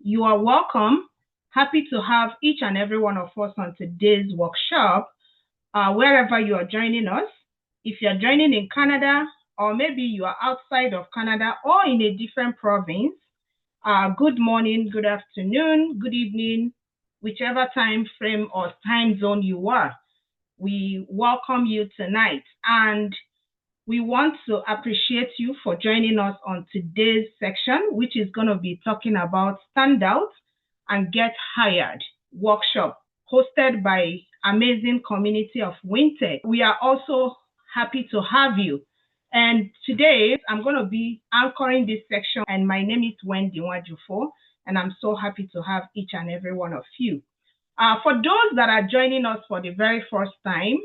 You are welcome. Happy to have each and every one of us on today's workshop, wherever you are joining us. If you are joining in Canada, or maybe you are outside of Canada or in a different province, good morning, good afternoon, good evening, whichever time frame or time zone you are. We welcome you tonight, and we want to appreciate you for joining us on today's section, which is going to be talking about Stand Out and Get Hired workshop hosted by amazing community of WinTech. We are also happy to have you. And today I'm going to be anchoring this section, and my name is Wendy Nwajufo, and I'm so happy to have each and every one of you. For those that are joining us for the very first time,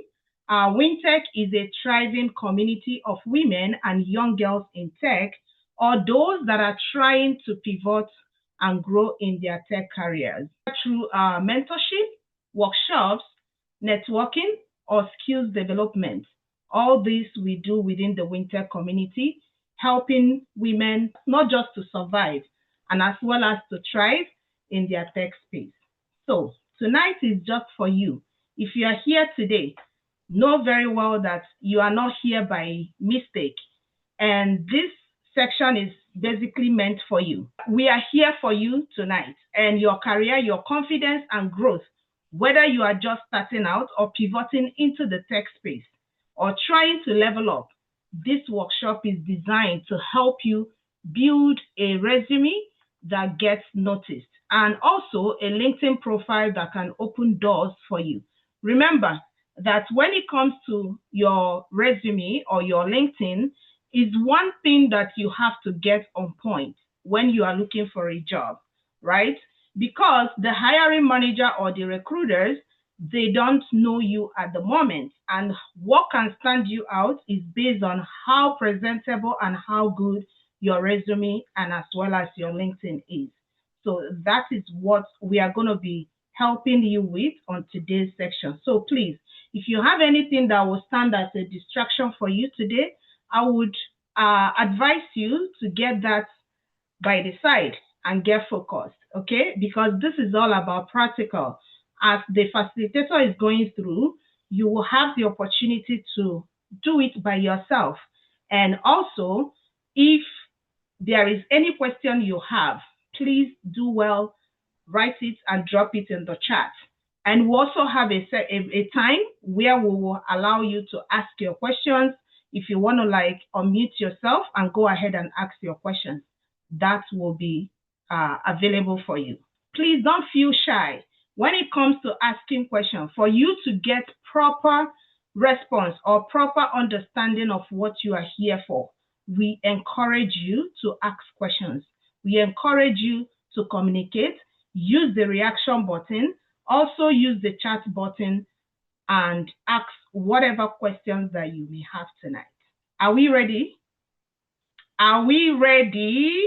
WinTech is a thriving community of women and young girls in tech, or those that are trying to pivot and grow in their tech careers through mentorship, workshops, networking, or skills development. All this we do within the WinTech community, helping women not just to survive, and as well as to thrive in their tech space. So tonight is just for you. If you are here today, know very well that you are not here by mistake. And this section is basically meant for you. We are here for you tonight, and your career, your confidence and growth, whether you are just starting out or pivoting into the tech space or trying to level up, this workshop is designed to help you build a resume that gets noticed, and also a LinkedIn profile that can open doors for you. Remember that when it comes to your resume or your LinkedIn, is one thing that you have to get on point when you are looking for a job, right? Because the hiring manager or the recruiters, they don't know you at the moment, and what can stand you out is based on how presentable and how good your resume and as well as your LinkedIn is. So that is what we are going to be helping you with on today's section. So please, if you have anything that will stand as a distraction for you today, I would advise you to get that by the side and get focused, okay? Because this is all about practical. As the facilitator is going through, you will have the opportunity to do it by yourself. And also, if there is any question you have, please do well, write it and drop it in the chat. And we also have a time where we will allow you to ask your questions. If you want to unmute yourself and go ahead and ask your questions, that will be available for you. Please don't feel shy when it comes to asking questions. For you to get proper response or proper understanding of what you are here for, we encourage you to ask questions. We encourage you to communicate, use the reaction button, also use the chat button, and ask whatever questions that you may have tonight. Are we ready? Are we ready?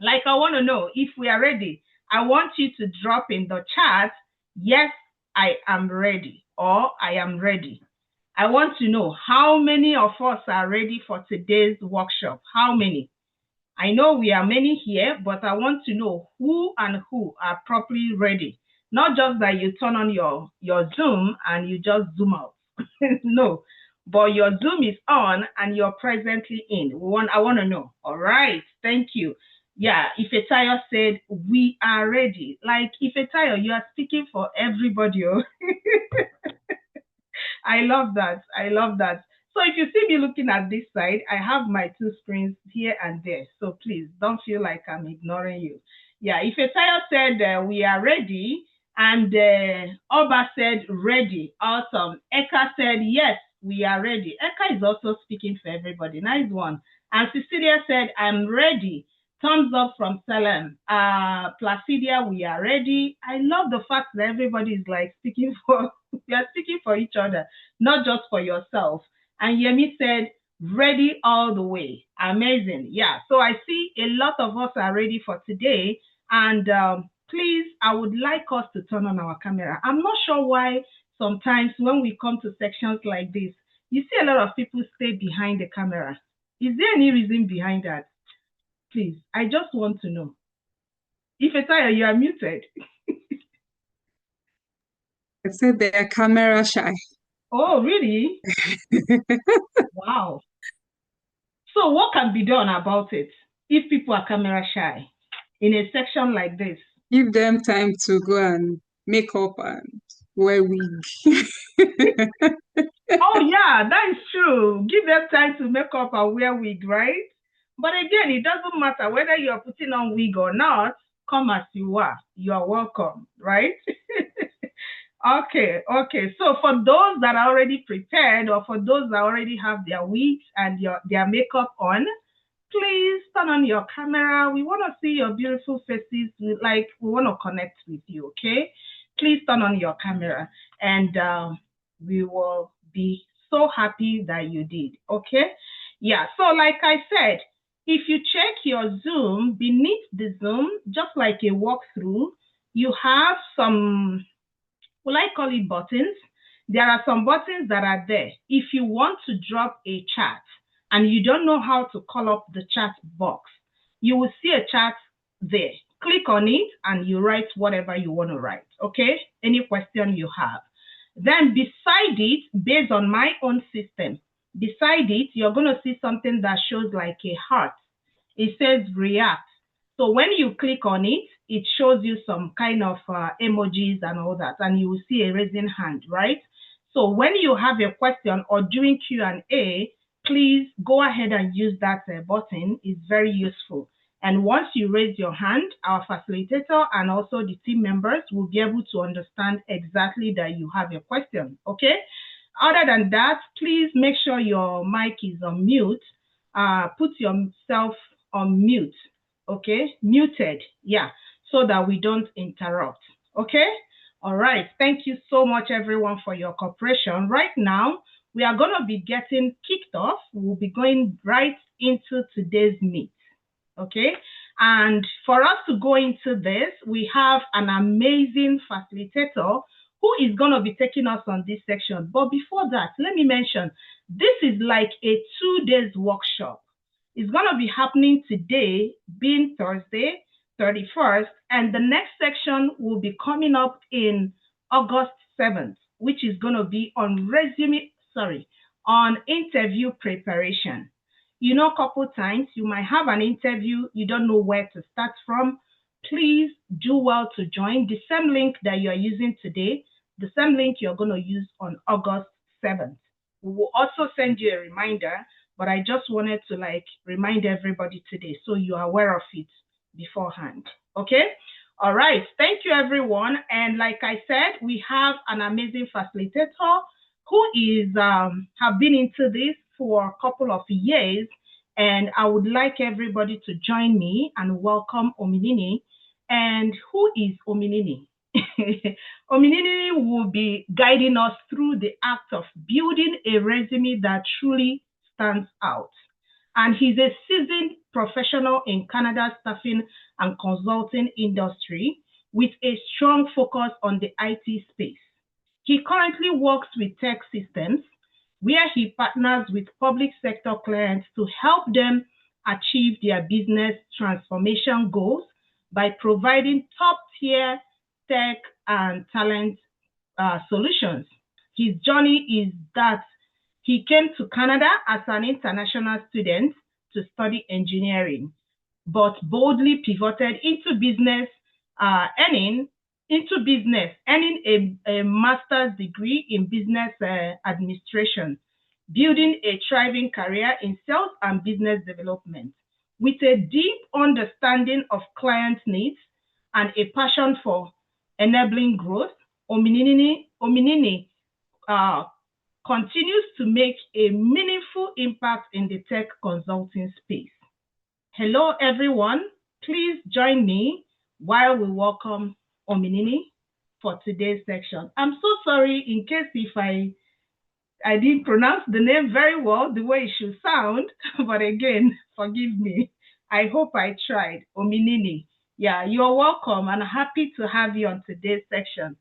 I want to know if we are ready. I want you to drop in the chat, yes, I am ready, or I am ready. I want to know how many of us are ready for today's workshop. How many? I know we are many here, but I want to know who and who are properly ready. Not just that you turn on your Zoom and you just zoom out. No, but your Zoom is on and you're presently in. I want to know. All right, thank you. Yeah, Ifetayo said, we are ready. Ifetayo, you are speaking for everybody. I love that. I love that. So if you see me looking at this side, I have my two screens here and there. So please don't feel like I'm ignoring you. Yeah, Ifetayo said we are ready, and Oba said ready. Awesome. Eka said yes, we are ready. Eka is also speaking for everybody. Nice one. And Cecilia said I'm ready. Thumbs up from Salem. Placidia, we are ready. I love the fact that everybody is speaking for, we are speaking for each other, not just for yourself. And Yemi said, ready all the way. Amazing. Yeah, so I see a lot of us are ready for today. And please, I would like us to turn on our camera. I'm not sure why sometimes when we come to sections like this, you see a lot of people stay behind the camera. Is there any reason behind that? Please, I just want to know. Ifetayo, you are muted. I said they're camera shy. Oh, really? Wow. So what can be done about it if people are camera shy in a section like this? Give them time to go and make up and wear wig. Oh, yeah, that is true. Give them time to make up and wear wig, right? But again, it doesn't matter whether you're putting on wig or not. Come as you are. You are welcome, right? Okay. So for those that are already prepared, or for those that already have their wigs and their makeup on, please turn on your camera. We want to see your beautiful faces. We want to connect with you, okay? Please turn on your camera, and we will be so happy that you did, okay? Yeah, so like I said, if you check your Zoom, beneath the Zoom, just like a walkthrough, you have some, will I call it buttons? There are some buttons that are there. If you want to drop a chat and you don't know how to call up the chat box, you will see a chat there. Click on it and you write whatever you want to write, okay? Any question you have. Then beside it, based on my own system, beside it, you're going to see something that shows like a heart. It says react. So when you click on it, it shows you some kind of emojis and all that, and you will see a raising hand, right? So when you have a question or during Q&A, please go ahead and use that button. It's very useful. And once you raise your hand, our facilitator and also the team members will be able to understand exactly that you have a question, okay? Other than that, please make sure your mic is on mute. Put yourself on mute, okay? Muted, yeah, so that we don't interrupt, okay? All right, thank you so much, everyone, for your cooperation. Right now, we are going to be getting kicked off. We'll be going right into today's meet, okay? And for us to go into this, we have an amazing facilitator who is going to be taking us on this section. But before that, let me mention, this is like a 2 days workshop. It's going to be happening today, being Thursday, 31st, and the next section will be coming up in August 7th, which is going to be on on interview preparation. You know, a couple times you might have an interview, you don't know where to start from. Please do well to join the same link that you are using today, the same link you're going to use on August 7th. We will also send you a reminder, but I just wanted to remind everybody today so you are aware of it beforehand. Okay? All right. Thank you, everyone. And like I said, we have an amazing facilitator who is have been into this for a couple of years, and I would like everybody to join me and welcome Ominini. And who is Ominini? Ominini will be guiding us through the act of building a resume that truly stands out. And he's a seasoned professional in Canada's staffing and consulting industry with a strong focus on the IT space. He currently works with TEKsystems, where he partners with public sector clients to help them achieve their business transformation goals by providing top-tier tech and talent solutions. His journey is that he came to Canada as an international student to study engineering, but boldly pivoted into business, earning a master's degree in business administration, building a thriving career in sales and business development. With a deep understanding of client needs and a passion for enabling growth, Ominini continues to make a meaningful impact in the tech consulting space. Hello, everyone. Please join me while we welcome Ominini for today's section. I'm so sorry in case if I didn't pronounce the name very well, the way it should sound, but again, forgive me. I hope I tried. Ominini. Yeah, you're welcome and happy to have you on today's section.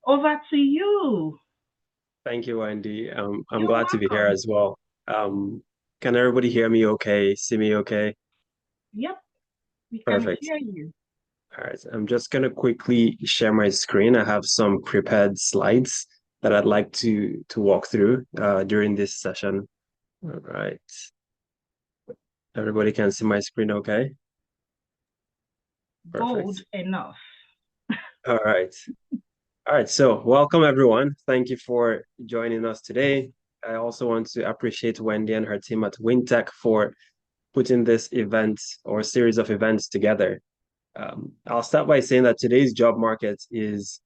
Over to you. Thank you, Wendy. I'm glad to be here as well. Can everybody hear me okay, see me okay? Yep, we Perfect. can hear you. All right, I'm just gonna quickly share my screen. I have some prepared slides that I'd like to walk through during this session. All right. Everybody can see my screen, okay? Bold Perfect. enough. All right. All right, so welcome everyone. Thank you for joining us today. I also want to appreciate Wendy and her team at WinTech for putting this event or series of events together. I'll start by saying that today's job market is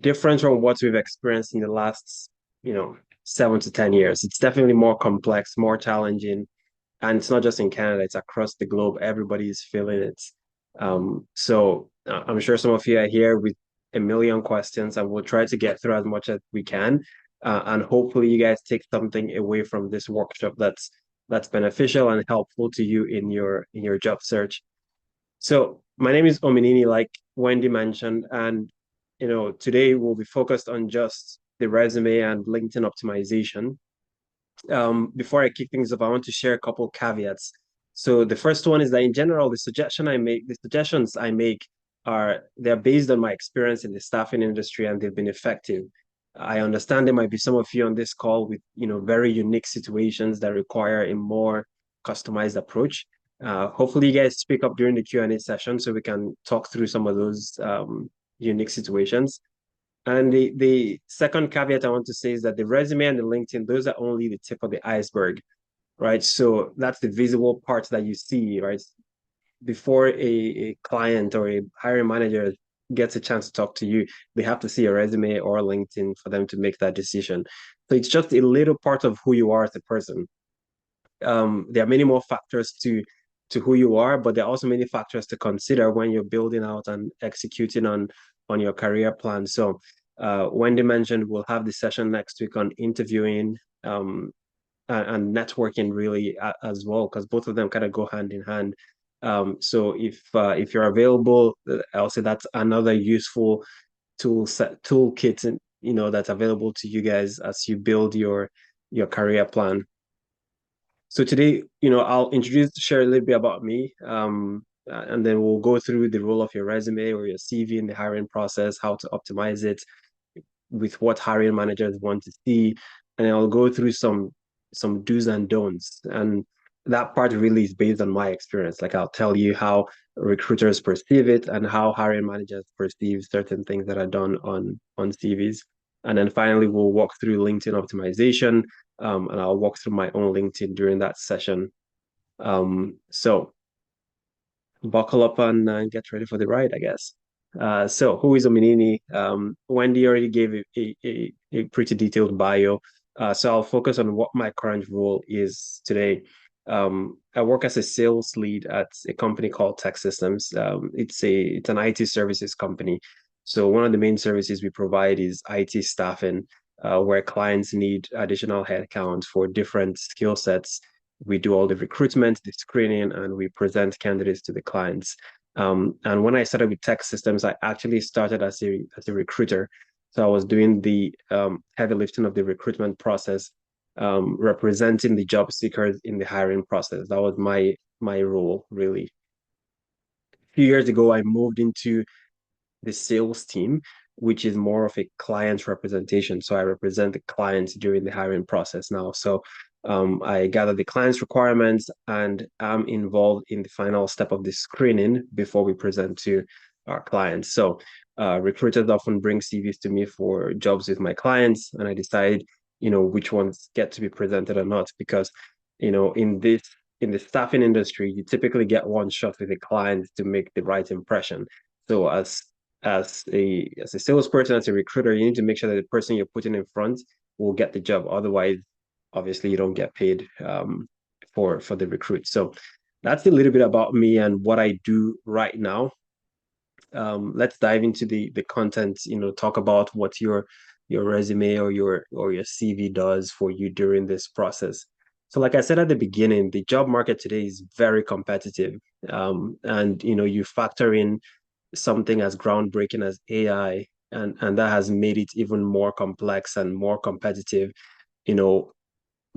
different from what we've experienced in the last, 7 to 10 years. It's definitely more complex, more challenging, and it's not just in Canada, it's across the globe. Everybody is feeling it. So I'm sure some of you are here with a million questions, and we'll try to get through as much as we can. And hopefully you guys take something away from this workshop that's beneficial and helpful to you in your job search. So my name is Ominini, like Wendy mentioned, and today we'll be focused on just the resume and LinkedIn optimization. Before I kick things up, I want to share a couple caveats. So the first one is that in general, the suggestions I make they're based on my experience in the staffing industry and they've been effective. I understand there might be some of you on this call with very unique situations that require a more customized approach. Hopefully you guys speak up during the Q&A session so we can talk through some of those unique situations. And the second caveat I want to say is that the resume and the LinkedIn, those are only the tip of the iceberg, right? So that's the visible part that you see, right? Before a client or a hiring manager gets a chance to talk to you, they have to see a resume or LinkedIn for them to make that decision. So it's just a little part of who you are as a person. There are many more factors to who you are, but there are also many factors to consider when you're building out and executing on your career plan. So Wendy mentioned we'll have the session next week on interviewing and networking really as well, because both of them kind of go hand in hand. So if you're available, I'll say that's another useful toolkit, that's available to you guys as you build your career plan. So today, I'll share a little bit about me, and then we'll go through the role of your resume or your CV in the hiring process, how to optimize it with what hiring managers want to see, and I'll go through some do's and don'ts. And that part really is based on my experience. Like I'll tell you how recruiters perceive it and how hiring managers perceive certain things that are done on CVs. And then finally, we'll walk through LinkedIn optimization, and I'll walk through my own LinkedIn during that session. So buckle up and get ready for the ride, I guess. So who is Ominini? Wendy already gave a pretty detailed bio. So I'll focus on what my current role is today. I work as a sales lead at a company called Tech Systems. It's an IT services company. So one of the main services we provide is IT staffing, where clients need additional headcount for different skill sets. We do all the recruitment, the screening, and we present candidates to the clients. And when I started with Tech Systems, I actually started as a recruiter. So I was doing the heavy lifting of the recruitment process, representing the job seekers in the hiring process. That was my role, really. A few years ago, I moved into the sales team, which is more of a client representation. So I represent the clients during the hiring process now. So I gather the client's requirements and I'm involved in the final step of the screening before we present to our clients. So recruiters often bring CVs to me for jobs with my clients, and I decide, which ones get to be presented or not, because, in the staffing industry, you typically get one shot with a client to make the right impression. So as a salesperson, as a recruiter, you need to make sure that the person you're putting in front will get the job. Otherwise, obviously, you don't get paid for the recruit. So that's a little bit about me and what I do right now. Let's dive into the content. Talk about what your resume or your CV does for you during this process. So, like I said at the beginning, the job market today is very competitive, and you factor in something as groundbreaking as AI, and that has made it even more complex and more competitive. You know,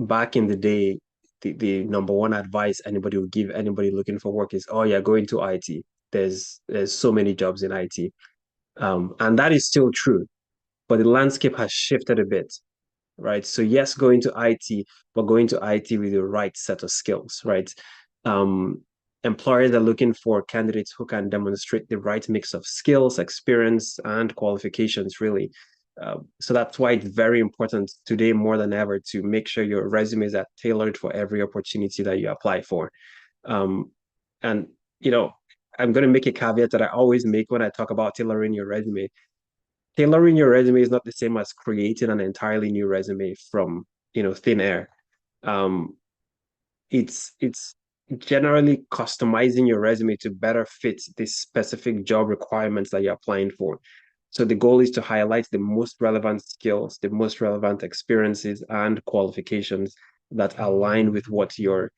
back in the day, the number one advice anybody would give anybody looking for work is, oh yeah, go into IT. there's so many jobs in IT. And that is still true, but the landscape has shifted a bit, right? So yes, going to IT, but going to IT with the right set of skills, right? Um, Employers are looking for candidates who can demonstrate the right mix of skills, experience, and qualifications, really. So that's why it's very important today more than ever to make sure your resumes are tailored for every opportunity that you apply for. Um, and, you know, I'm going to make a caveat that I always make when I talk about tailoring your resume. Tailoring your resume is not the same as creating an entirely new resume from, thin air. Um, it's generally customizing your resume to better fit the specific job requirements that you're applying for. So the goal is to highlight the most relevant skills, the most relevant experiences and qualifications that align with what you're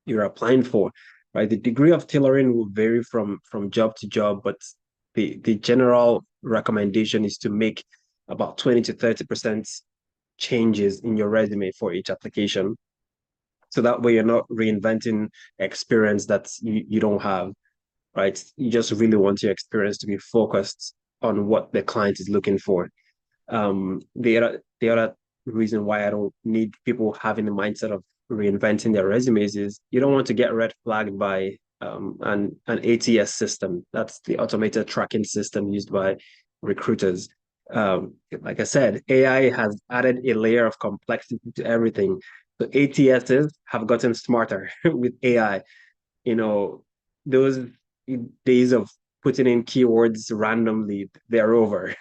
applying for, right? The degree of tailoring will vary from job to job, but the general recommendation is to make about 20 to 30% changes in your resume for each application. So that way you're not reinventing experience that you don't have, right? You just really want your experience to be focused on what the client is looking for. The other reason why I don't need people having the mindset of reinventing their resumes is you don't want to get red flagged by an ATS system. That's the automated tracking system used by recruiters. Like I said, AI has added a layer of complexity to everything. So ATSs have gotten smarter with AI. You know, those days of putting in keywords randomly, they're over,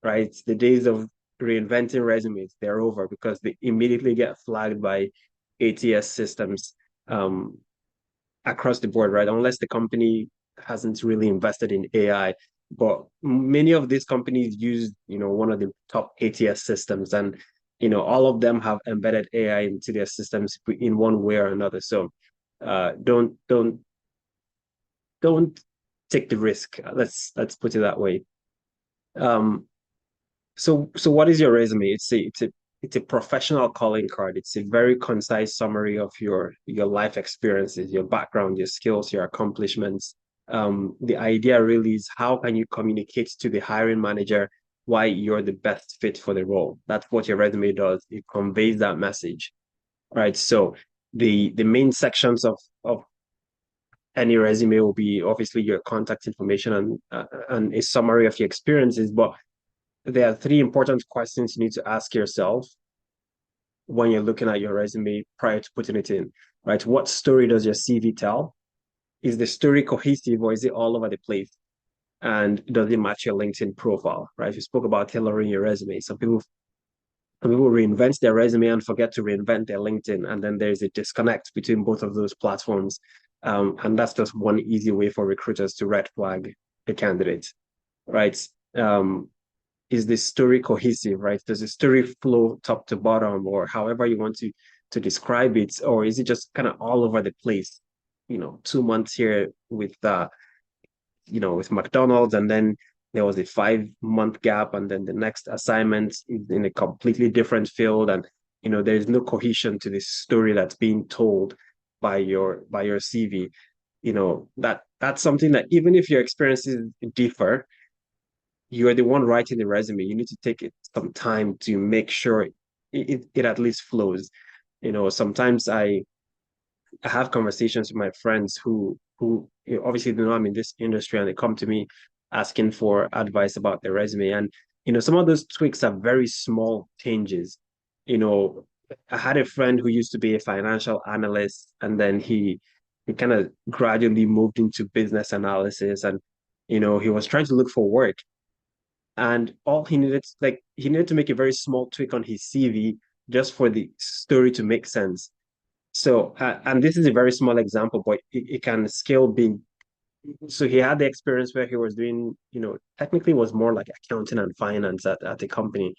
right? The days of reinventing resumes, they're over because they immediately get flagged by ATS systems um, across the board, right? Unless the company hasn't really invested in AI. But many of these companies use, one of the top ATS systems, and all of them have embedded AI into their systems in one way or another. So don't take the risk. Let's put it that way. Um, so what is your resume? It's a professional calling card. It's a very concise summary of your life experiences, your background, your skills, your accomplishments. The idea really is how can you communicate to the hiring manager why you're the best fit for the role. That's what your resume does. It conveys that message, right? So the main sections of any resume will be obviously your contact information and a summary of your experiences, but there are three important questions you need to ask yourself when you're looking at your resume prior to putting it in, right? What story does your CV tell? Is the story cohesive or is it all over the place? And does it match your LinkedIn profile, right? You spoke about tailoring your resume. Some people reinvent their resume and forget to reinvent their LinkedIn, and then there's a disconnect between both of those platforms. And that's just one easy way for recruiters to red flag a candidate, right? Is the story cohesive, right? Does the story flow top to bottom, or however you want to describe it, or is it just kind of all over the place? 2 months here with McDonald's, and then there was a 5-month gap, and then the next assignment is in a completely different field, and there's no cohesion to this story that's being told by your CV. That's something that even if your experiences differ, you are the one writing the resume. You need to take some time to make sure it at least flows. Sometimes I have conversations with my friends who obviously know I'm in this industry, and they come to me asking for advice about their resume. And some of those tweaks are very small changes. You know, I had a friend who used to be a financial analyst, and then he kind of gradually moved into business analysis, and he was trying to look for work, and all he needed to make a very small tweak on his CV just for the story to make sense. So, and this is a very small example, but it can scale big. So he had the experience where he was doing, technically was more like accounting and finance at the company,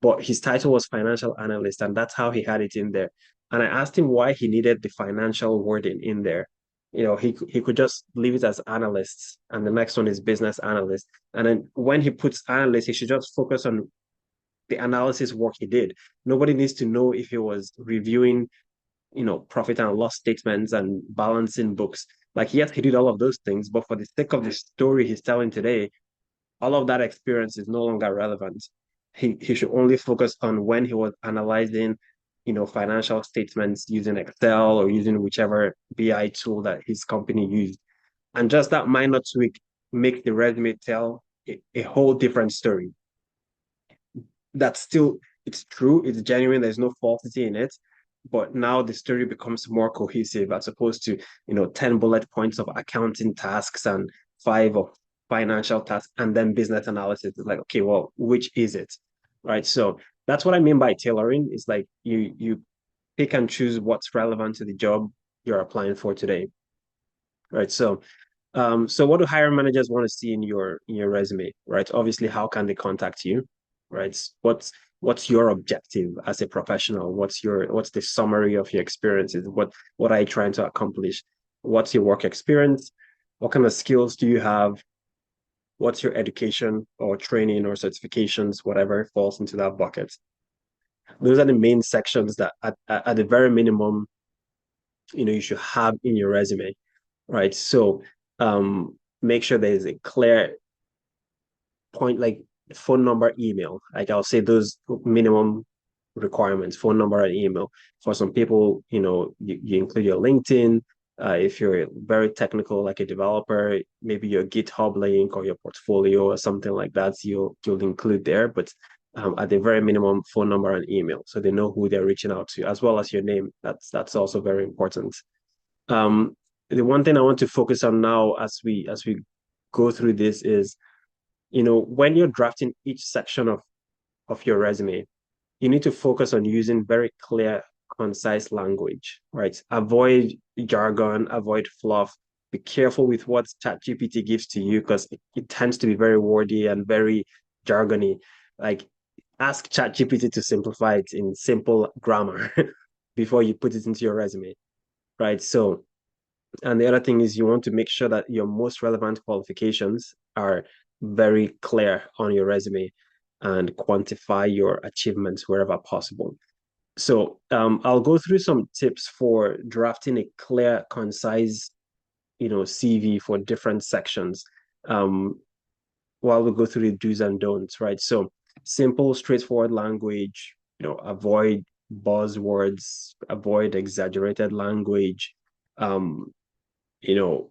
but his title was financial analyst, and that's how he had it in there. And I asked him why he needed the financial wording in there. He could just leave it as analysts, and the next one is business analyst. And then when he puts analyst, he should just focus on the analysis work he did. Nobody needs to know if he was reviewing profit and loss statements and balancing books. Like, yes, he did all of those things, but for the sake of the story he's telling today, all of that experience is no longer relevant. He should only focus on when he was analyzing, financial statements using Excel or using whichever BI tool that his company used. And just that minor tweak makes the resume tell a whole different story. That's still, it's true, it's genuine, there's no falsity in it. But now the story becomes more cohesive as opposed to, 10 bullet points of accounting tasks and five of financial tasks and then business analysis. It's like, okay, well, which is it? Right. So that's what I mean by tailoring. It's like you pick and choose what's relevant to the job you're applying for today. Right. So what do hiring managers want to see in your resume, right? Obviously, how can they contact you, right? What's your objective as a professional? What's the summary of your experiences? What are you trying to accomplish? What's your work experience? What kind of skills do you have? What's your education or training or certifications, whatever falls into that bucket? Those are the main sections that at the very minimum, you should have in your resume, right? So make sure there is a clear point, like phone number, email. Like I'll say those minimum requirements: phone number and email. For some people, you include your LinkedIn. If you're very technical, like a developer, maybe your GitHub link or your portfolio or something like that, you'll include there. But at the very minimum, phone number and email, so they know who they're reaching out to, as well as your name. That's also very important. Um, the one thing I want to focus on now as we go through this is, when you're drafting each section of your resume, you need to focus on using very clear, concise language, right? Avoid jargon, avoid fluff. Be careful with what ChatGPT gives to you because it tends to be very wordy and very jargony. Like, ask ChatGPT to simplify it in simple grammar before you put it into your resume, right? So, and the other thing is you want to make sure that your most relevant qualifications are very clear on your resume and quantify your achievements wherever possible. So I'll go through some tips for drafting a clear, concise, CV for different sections. While we go through the do's and don'ts, right? So simple, straightforward language, avoid buzzwords, avoid exaggerated language, um, you know,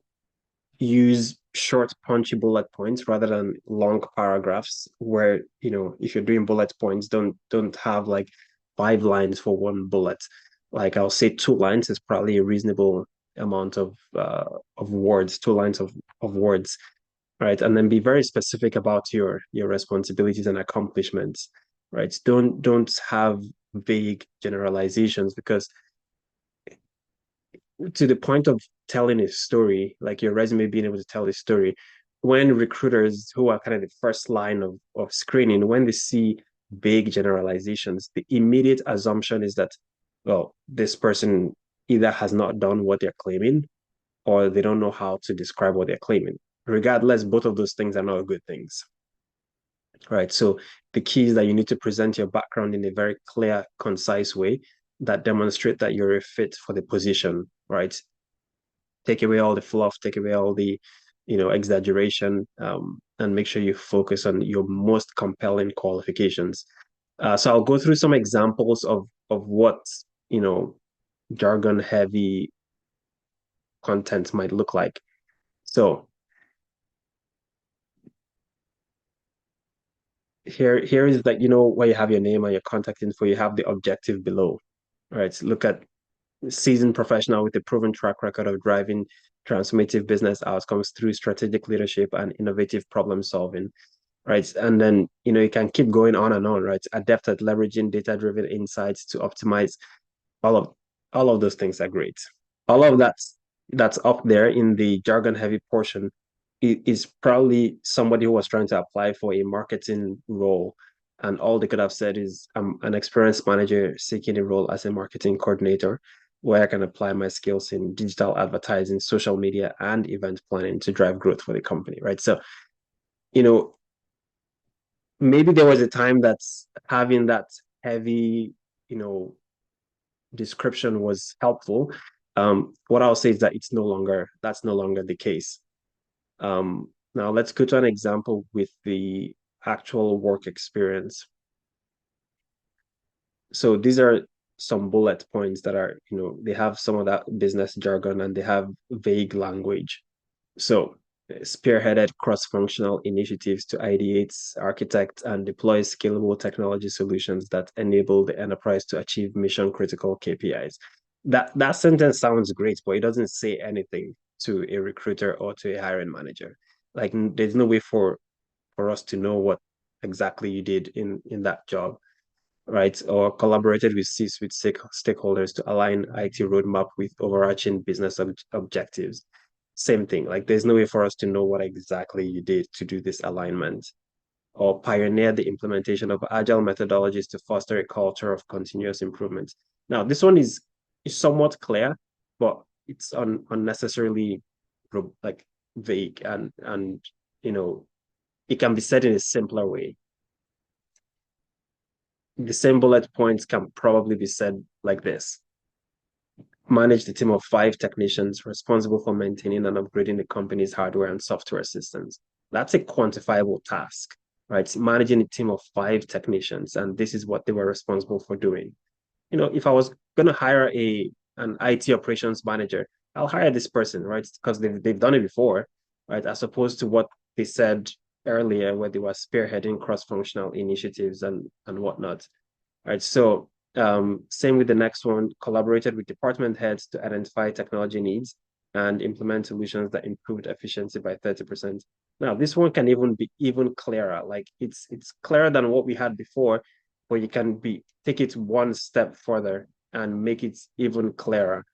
use short, punchy bullet points rather than long paragraphs where, if you're doing bullet points, don't have like 5 lines for one bullet. Like I'll say 2 lines is probably a reasonable amount of words, 2 lines of words, right? And then be very specific about your responsibilities and accomplishments, right? Don't have vague generalizations because to the point of telling a story, like your resume being able to tell a story, when recruiters who are kind of the first line of screening, when they see vague generalizations, the immediate assumption is that, well, this person either has not done what they're claiming or they don't know how to describe what they're claiming. Regardless, both of those things are not good things. Right. So the key is that you need to present your background in a very clear, concise way that demonstrate that you're a fit for the position, right? Take away all the fluff, take away all the, exaggeration, and make sure you focus on your most compelling qualifications. So I'll go through some examples of what, jargon heavy content might look like. So here is like, where you have your name and your contact info, you have the objective below, right? Look at seasoned professional with a proven track record of driving transformative business outcomes through strategic leadership and innovative problem solving, right? And then, you can keep going on and on, right? Adept at leveraging data-driven insights to optimize all of all of those things are great. All of that's up there in the jargon-heavy portion is probably somebody who was trying to apply for a marketing role. And all they could have said is, I'm an experienced manager seeking a role as a marketing coordinator where I can apply my skills in digital advertising, social media, and event planning to drive growth for the company, right? So, you know, maybe there was a time that's having that heavy, description was helpful. What I'll say is that that's no longer the case. Now let's go to an example with the actual work experience. So these are some bullet points that are, they have some of that business jargon and they have vague language. So spearheaded cross-functional initiatives to ideate, architect, and deploy scalable technology solutions that enable the enterprise to achieve mission-critical KPIs. That sentence sounds great, but it doesn't say anything to a recruiter or to a hiring manager. Like there's no way for us to know what exactly you did in that job, right? Or collaborated with C-suite stakeholders to align IT roadmap with overarching business objectives. Same thing. Like there's no way for us to know what exactly you did to do this alignment, or pioneer the implementation of agile methodologies to foster a culture of continuous improvement. Now, this one is somewhat clear, but it's unnecessarily like vague, and it can be said in a simpler way. The same bullet points can probably be said like this: manage the team of 5 technicians responsible for maintaining and upgrading the company's hardware and software systems. That's a quantifiable task, right? Managing a team of 5 technicians, and this is what they were responsible for doing. If I was going to hire an IT operations manager, I'll hire this person, right? Because they've done it before, right? As opposed to what they said earlier, where they were spearheading cross-functional initiatives and whatnot, right? So same with the next one: collaborated with department heads to identify technology needs and implement solutions that improved efficiency by 30%. Now, this one can even be even clearer. Like it's clearer than what we had before, but you can take it one step further and make it even clearer,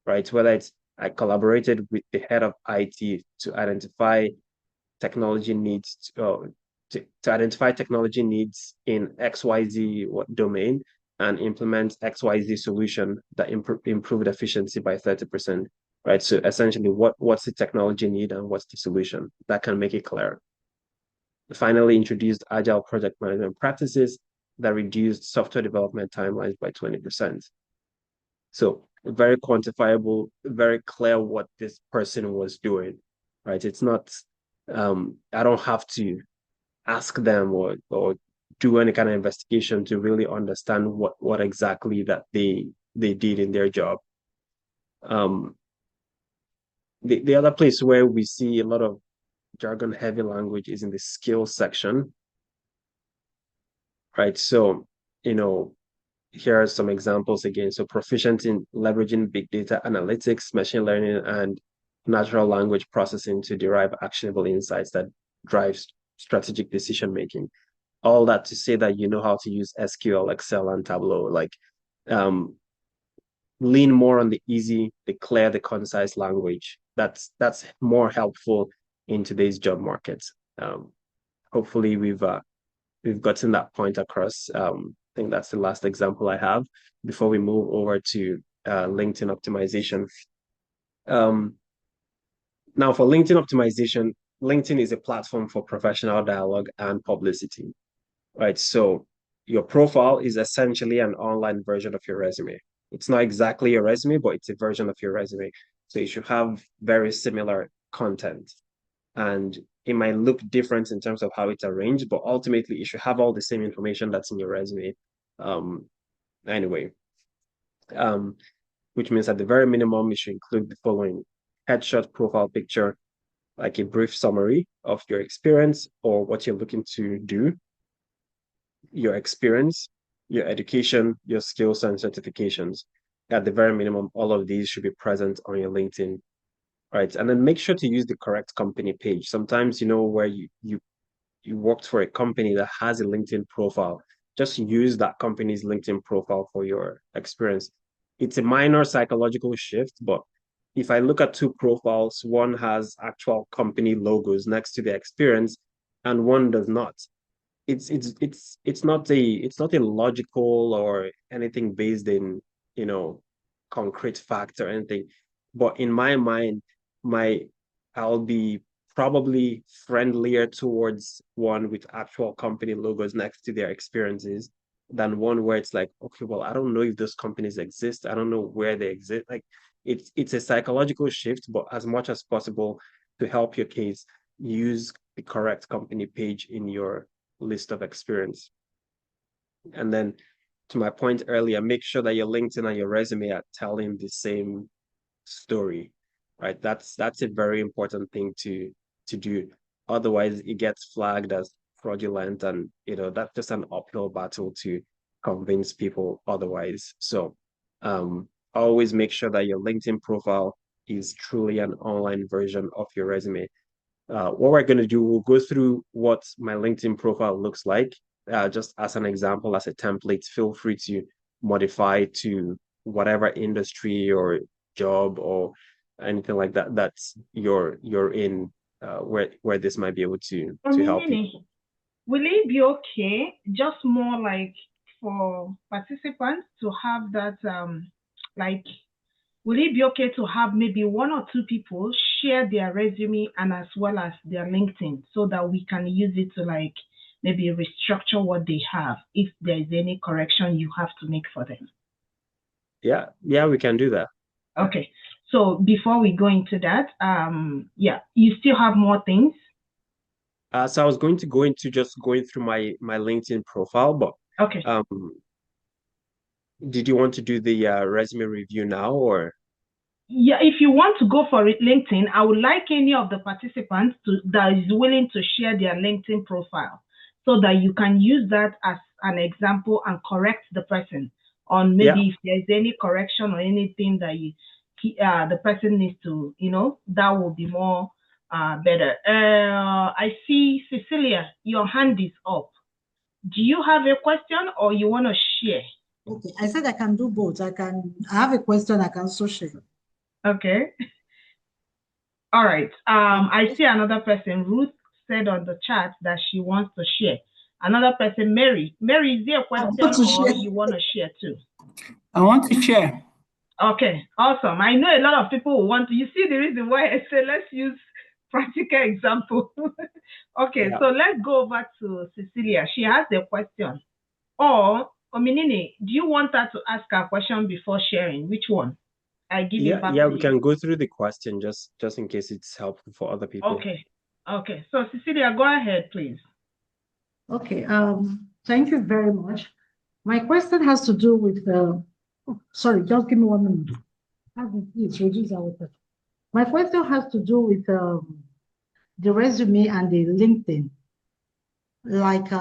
right? Whether it's I collaborated with the head of IT to identify technology needs to identify technology needs in XYZ domain and implement XYZ solution that improved efficiency by 30%, right? So essentially, what's the technology need and what's the solution? That can make it clear. Finally, introduced agile project management practices that reduced software development timelines by 20%. So very quantifiable, very clear what this person was doing, right? It's not, I don't have to ask them or do any kind of investigation to really understand what exactly that they did in their job. The other place where we see a lot of jargon heavy language is in the skills section, right? So, here are some examples again. So proficient in leveraging big data analytics, machine learning, and natural language processing to derive actionable insights that drives strategic decision making. All that to say that you know how to use SQL, Excel, and Tableau. Like lean more on the easy, the clear, the concise language. That's more helpful in today's job market. Hopefully we've gotten that point across. I think that's the last example I have before we move over to LinkedIn optimization. Now for LinkedIn optimization, LinkedIn is a platform for professional dialogue and publicity, right? So your profile is essentially an online version of your resume. It's not exactly your resume, but it's a version of your resume. So you should have very similar content. And it might look different in terms of how it's arranged, but ultimately it should have all the same information that's in your resume. Anyway, which means at the very minimum, you should include the following: headshot, profile picture, like a brief summary of your experience or what you're looking to do, your experience, your education, your skills and certifications. At the very minimum, all of these should be present on your LinkedIn, right? And then make sure to use the correct company page. Sometimes, where you worked for a company that has a LinkedIn profile, just use that company's LinkedIn profile for your experience. It's a minor psychological shift, but if I look at 2 profiles, one has actual company logos next to the experience and one does not. It's not a logical or anything based in concrete fact or anything, but in my mind, I'll be probably friendlier towards one with actual company logos next to their experiences than one where it's like, okay, well, I don't know if those companies exist. I don't know where they exist. Like it's a psychological shift, but as much as possible to help your case, use the correct company page in your list of experience. And then to my point earlier, make sure that your LinkedIn and your resume are telling the same story, right? That's a very important thing to do. Otherwise, it gets flagged as fraudulent, and that's just an uphill battle to convince people otherwise. So, always make sure that your LinkedIn profile is truly an online version of your resume. What we're going to do, we'll go through what my LinkedIn profile looks like, just as an example, as a template. Feel free to modify to whatever industry or job or anything like that that's you're in, where this might be able to help you. Will it be okay, just more like for participants to have that, like, will it be okay to have maybe one or two people share their resume and as well as their LinkedIn so that we can use it to like maybe restructure what they have if there is any correction you have to make for them? Yeah, we can do that. Okay. So before we go into that, yeah, you still have more things? So I was going to go into just going through my LinkedIn profile, but okay. Did you want to do the resume review now, or? Yeah, if you want to go for it, LinkedIn, I would like any of the participants that is willing to share their LinkedIn profile so that you can use that as an example and correct the person on maybe if there's any correction or anything that the person needs to, that will be more better. I see, Cecilia, your hand is up. Do you have a question or you want to share? Okay, I said I can do both. I have a question, I can also share. Okay. All right. I see another person. Ruth said on the chat that she wants to share. Another person, Mary. Mary, is there a question or you want to share too? I want to share. Okay, awesome. I know a lot of people want to. You see the reason why I say let's use practical example. Okay, so let's go over to Cecilia. She has a question. Or Ominini, do you want her to ask her question before sharing? Which one? I give it back to you. We can go through the question just in case it's helpful for other people. Okay. So Cecilia, go ahead, please. Okay. Thank you very much. My question has to do with sorry, just give me 1 minute. Please reduce our time. My question has to do with the resume and the LinkedIn. Like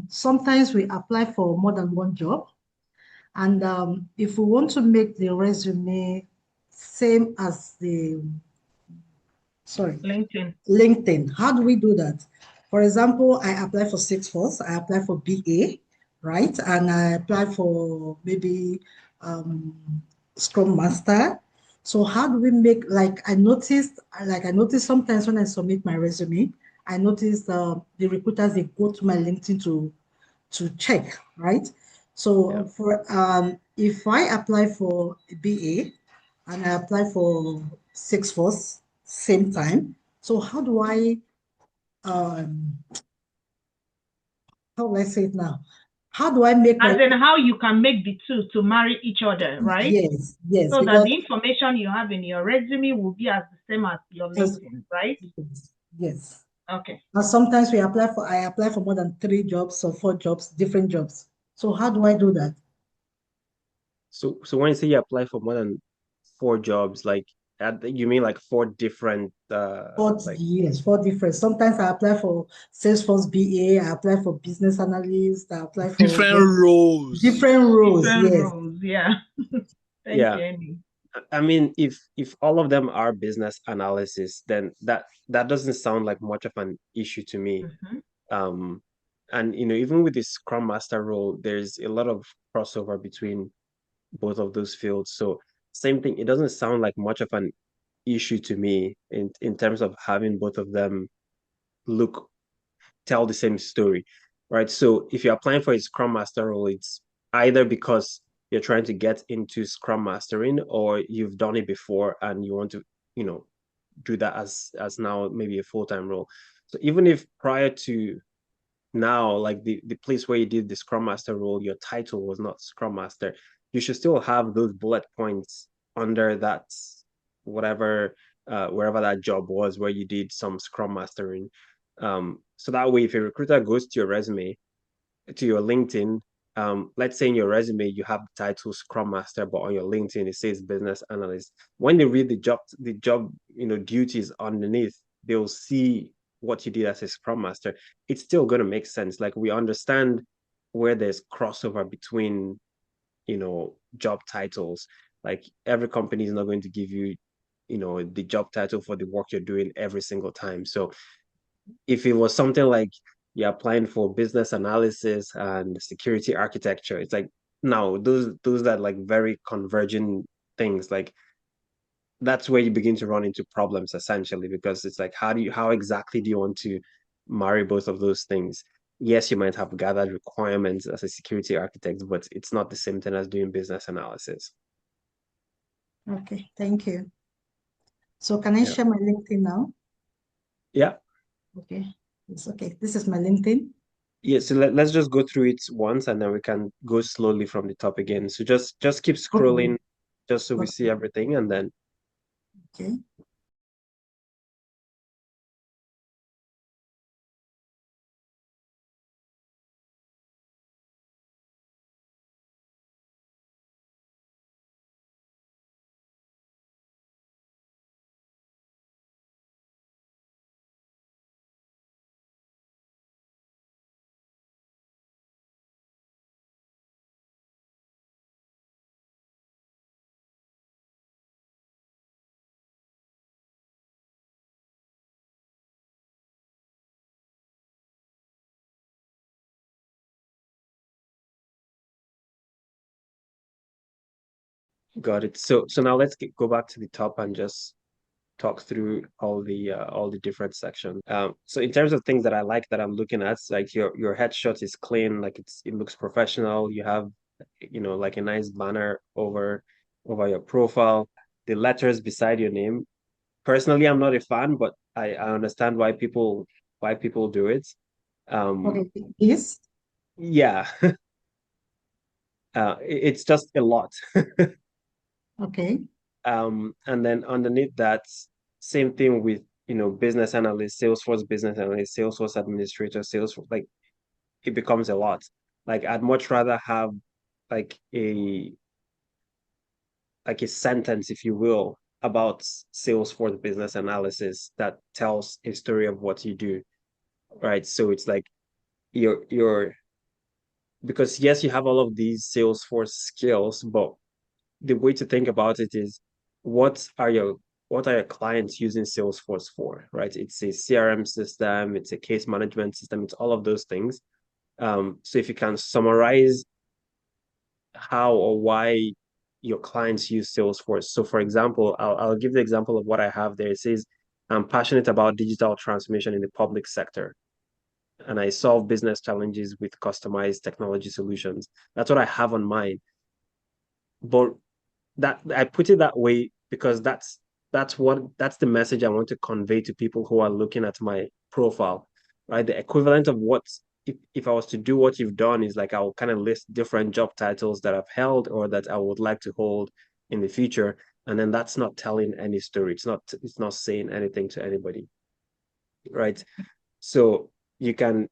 sometimes we apply for more than one job, and if we want to make the resume same as the LinkedIn, how do we do that? For example, I apply for Salesforce, I apply for BA, right? And I apply for maybe Scrum Master. So how do we make, I noticed sometimes when I submit my resume, I noticed the recruiters, they go to my LinkedIn to check, right? So for if I apply for BA and I apply for Salesforce same time, so how do I how will I say it now? How do I make as in how you can make the two to marry each other, right? Yes. So that the information you have in your resume will be as the same as your LinkedIn, right? Yes. Okay. And sometimes I apply for more than 3 jobs or 4 jobs, different jobs. So how do I do that? So when you say you apply for more than 4 jobs, you mean like 4 different Yes, 4 different. Sometimes I apply for Salesforce BA, I apply for business analyst, I apply for different roles. Different roles, yeah. Thank you, Amy. I mean, if all of them are business analysis, then that doesn't sound like much of an issue to me. And even with this Scrum Master role, there's a lot of crossover between both of those fields. So same thing, it doesn't sound like much of an issue to me in terms of having both of them tell the same story, right? So if you're applying for a Scrum Master role, it's either because you're trying to get into Scrum Mastering or you've done it before and you want to, do that as now maybe a full-time role. So even if prior to now, like the place where you did the Scrum Master role, your title was not Scrum Master, you should still have those bullet points under that whatever wherever that job was where you did some Scrum Mastering. So that way, if a recruiter goes to your resume, to your LinkedIn, let's say in your resume you have the title Scrum Master, but on your LinkedIn it says Business Analyst. When they read the job, duties underneath, they'll see what you did as a Scrum Master. It's still going to make sense. Like, we understand where there's crossover between, job titles. Like, every company is not going to give you, the job title for the work you're doing every single time. So if it was something like you're applying for business analysis and security architecture, it's like, no, those are like very converging things. Like, that's where you begin to run into problems, essentially, because it's like, how exactly do you want to marry both of those things? Yes, you might have gathered requirements as a security architect, but it's not the same thing as doing business analysis. Okay, thank you. So can I Yeah. share my LinkedIn now? Yeah. Okay, it's okay. This is my LinkedIn. Yeah, so let's just go through it once, and then we can go slowly from the top again. So just keep scrolling, Okay, just so we see everything, and then okay. got it. So now let's go back to the top and just talk through all the different sections. So in terms of things that I like that I'm looking at, like your headshot is clean, like it looks professional. You have, like a nice banner over your profile. The letters beside your name. Personally, I'm not a fan, but I understand why people do it. Okay, Um, yes. yeah, it's just a lot. Okay, And then underneath that, same thing with, business analyst, Salesforce business analyst, Salesforce administrator, Salesforce, like, it becomes a lot. Like, I'd much rather have like a sentence, if you will, about Salesforce business analysis that tells a story of what you do, right? So it's like you're because yes, you have all of these Salesforce skills, but the way to think about it is, what are your what are your clients using Salesforce for, right? It's a CRM system, it's a case management system, it's all of those things. So if you can summarize how or why your clients use Salesforce. So for example, I'll give the example of what I have there. It says, I'm passionate about digital transformation in the public sector, and I solve business challenges with customized technology solutions. That's what I have on mine. But that I put it that way because that's the message I want to convey to people who are looking at my profile, right? The equivalent of what, if I was to do what you've done, is like, I'll kind of list different job titles that I've held or that I would like to hold in the future. And then that's not telling any story. It's not saying anything to anybody, right? So you can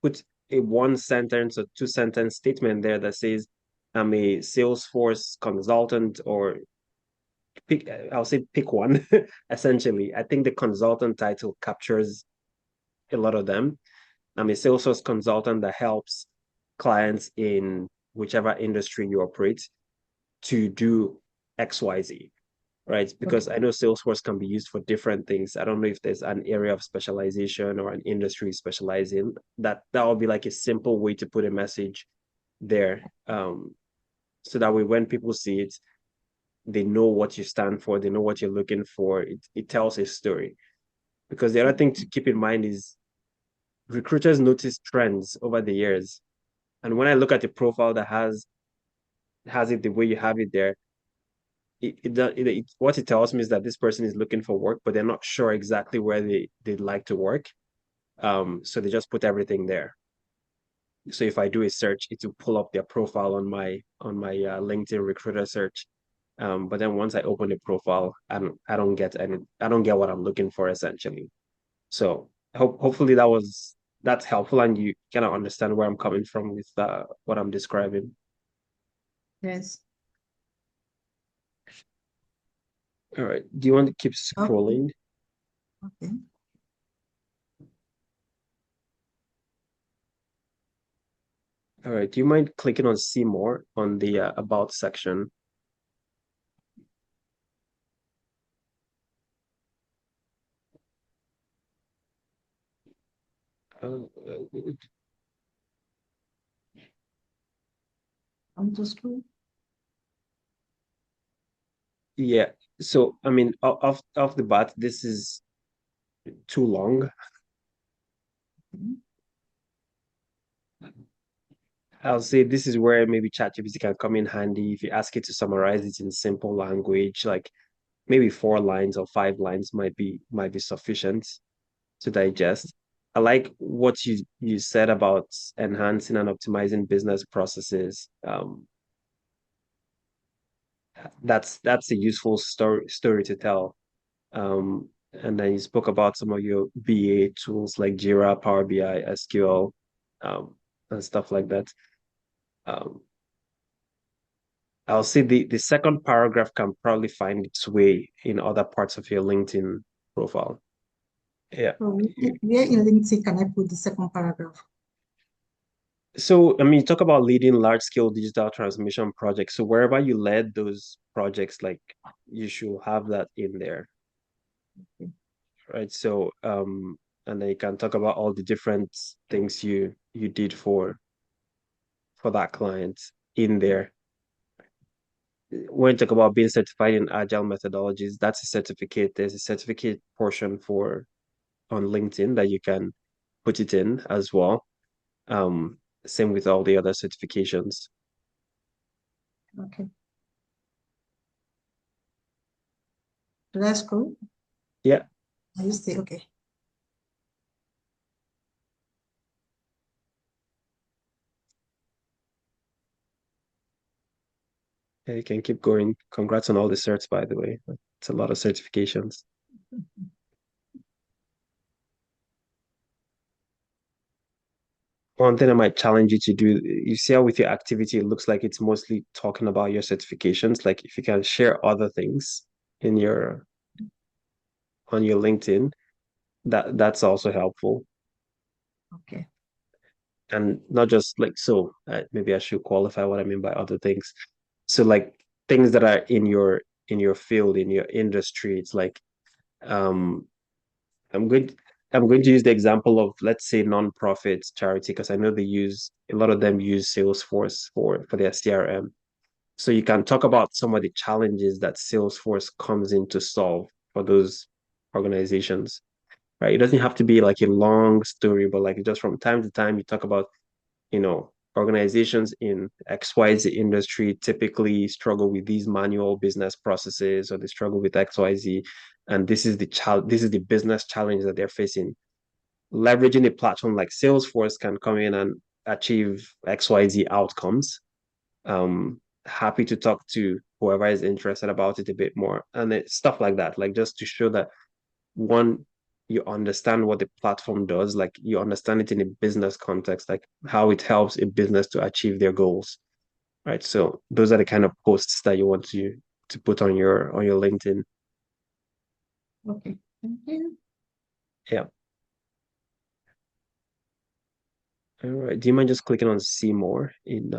put a one sentence or two sentence statement there that says, I'm a Salesforce consultant, or I'll say pick one. Essentially, I think the consultant title captures a lot of them. I'm a Salesforce consultant that helps clients in whichever industry you operate to do XYZ, right? Because okay, I know Salesforce can be used for different things. I don't know if there's an area of specialization or an industry specialized in. That would be like a simple way to put a message there. So that way when people see it, they know what you stand for, they know what you're looking for. It tells a story. Because the other thing to keep in mind is, recruiters notice trends over the years. And when I look at a profile that has it the way you have it there, what it tells me is that this person is looking for work, but they're not sure exactly where they'd like to work. So they just put everything there. So if I do a search, it will pull up their profile on my LinkedIn recruiter search. But then once I open the profile, I don't get what I'm looking for essentially. So hopefully that's helpful and you kind of understand where I'm coming from with what I'm describing. Yes. All right. Do you want to keep scrolling? Okay. All right. Do you mind clicking on see more on the about section? Uh, I'm just going. yeah. So I mean, off the bat, this is too long. I'll say this is where maybe ChatGPT can come in handy if you ask it to summarize it in simple language, like maybe 4 lines or 5 lines might be sufficient to digest. I like what you said about enhancing and optimizing business processes. That's a useful story to tell. And then you spoke about some of your BA tools like Jira, Power BI, SQL, and stuff like that. Um, I'll say the second paragraph can probably find its way in other parts of your LinkedIn profile. Yeah. So where in LinkedIn can I put the second paragraph? So, I mean, you talk about leading large-scale digital transformation projects. So wherever you led those projects, like you should have that in there, right? So, and then you can talk about all the different things you did for that client in there. When you talk about being certified in agile methodologies, that's a certificate. There's a certificate portion for on LinkedIn that you can put it in as well. Same with all the other certifications. Okay. Did I scroll? Yeah. I used to, okay. Yeah, you can keep going. Congrats on all the certs, by the way. It's a lot of certifications. One thing I might challenge you to do, you see how with your activity, it looks like it's mostly talking about your certifications. Like if you can share other things in your on your LinkedIn, that's also helpful. Okay. And not just like so maybe I should qualify what I mean by other things. So like things that are in your field, in your industry, it's like um I'm going I'm going to use the example of, let's say, nonprofits, charity, because I know a lot of them use Salesforce for their CRM. So you can talk about some of the challenges that Salesforce comes in to solve for those organizations, right? It doesn't have to be like a long story, but like just from time to time, you talk about, organizations in XYZ industry typically struggle with these manual business processes, or they struggle with XYZ. And this is the business challenge that they're facing. Leveraging a platform like Salesforce can come in and achieve XYZ outcomes. Happy to talk to whoever is interested about it a bit more. And stuff like that, like just to show that one, you understand what the platform does, like you understand it in a business context, like how it helps a business to achieve their goals, right? So those are the kind of posts that you want to put on your LinkedIn. Okay. Thank you. Yeah. All right. Do you mind just clicking on see more in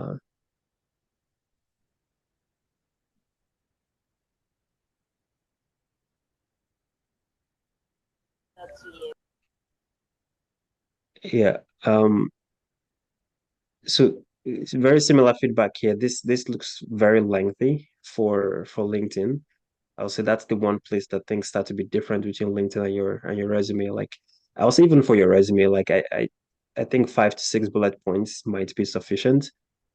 yeah. So it's very similar feedback here. This looks very lengthy for LinkedIn. I'll say that's the one place that things start to be different between LinkedIn and your resume. Like I'll say even for your resume, like I think 5 to 6 bullet points might be sufficient.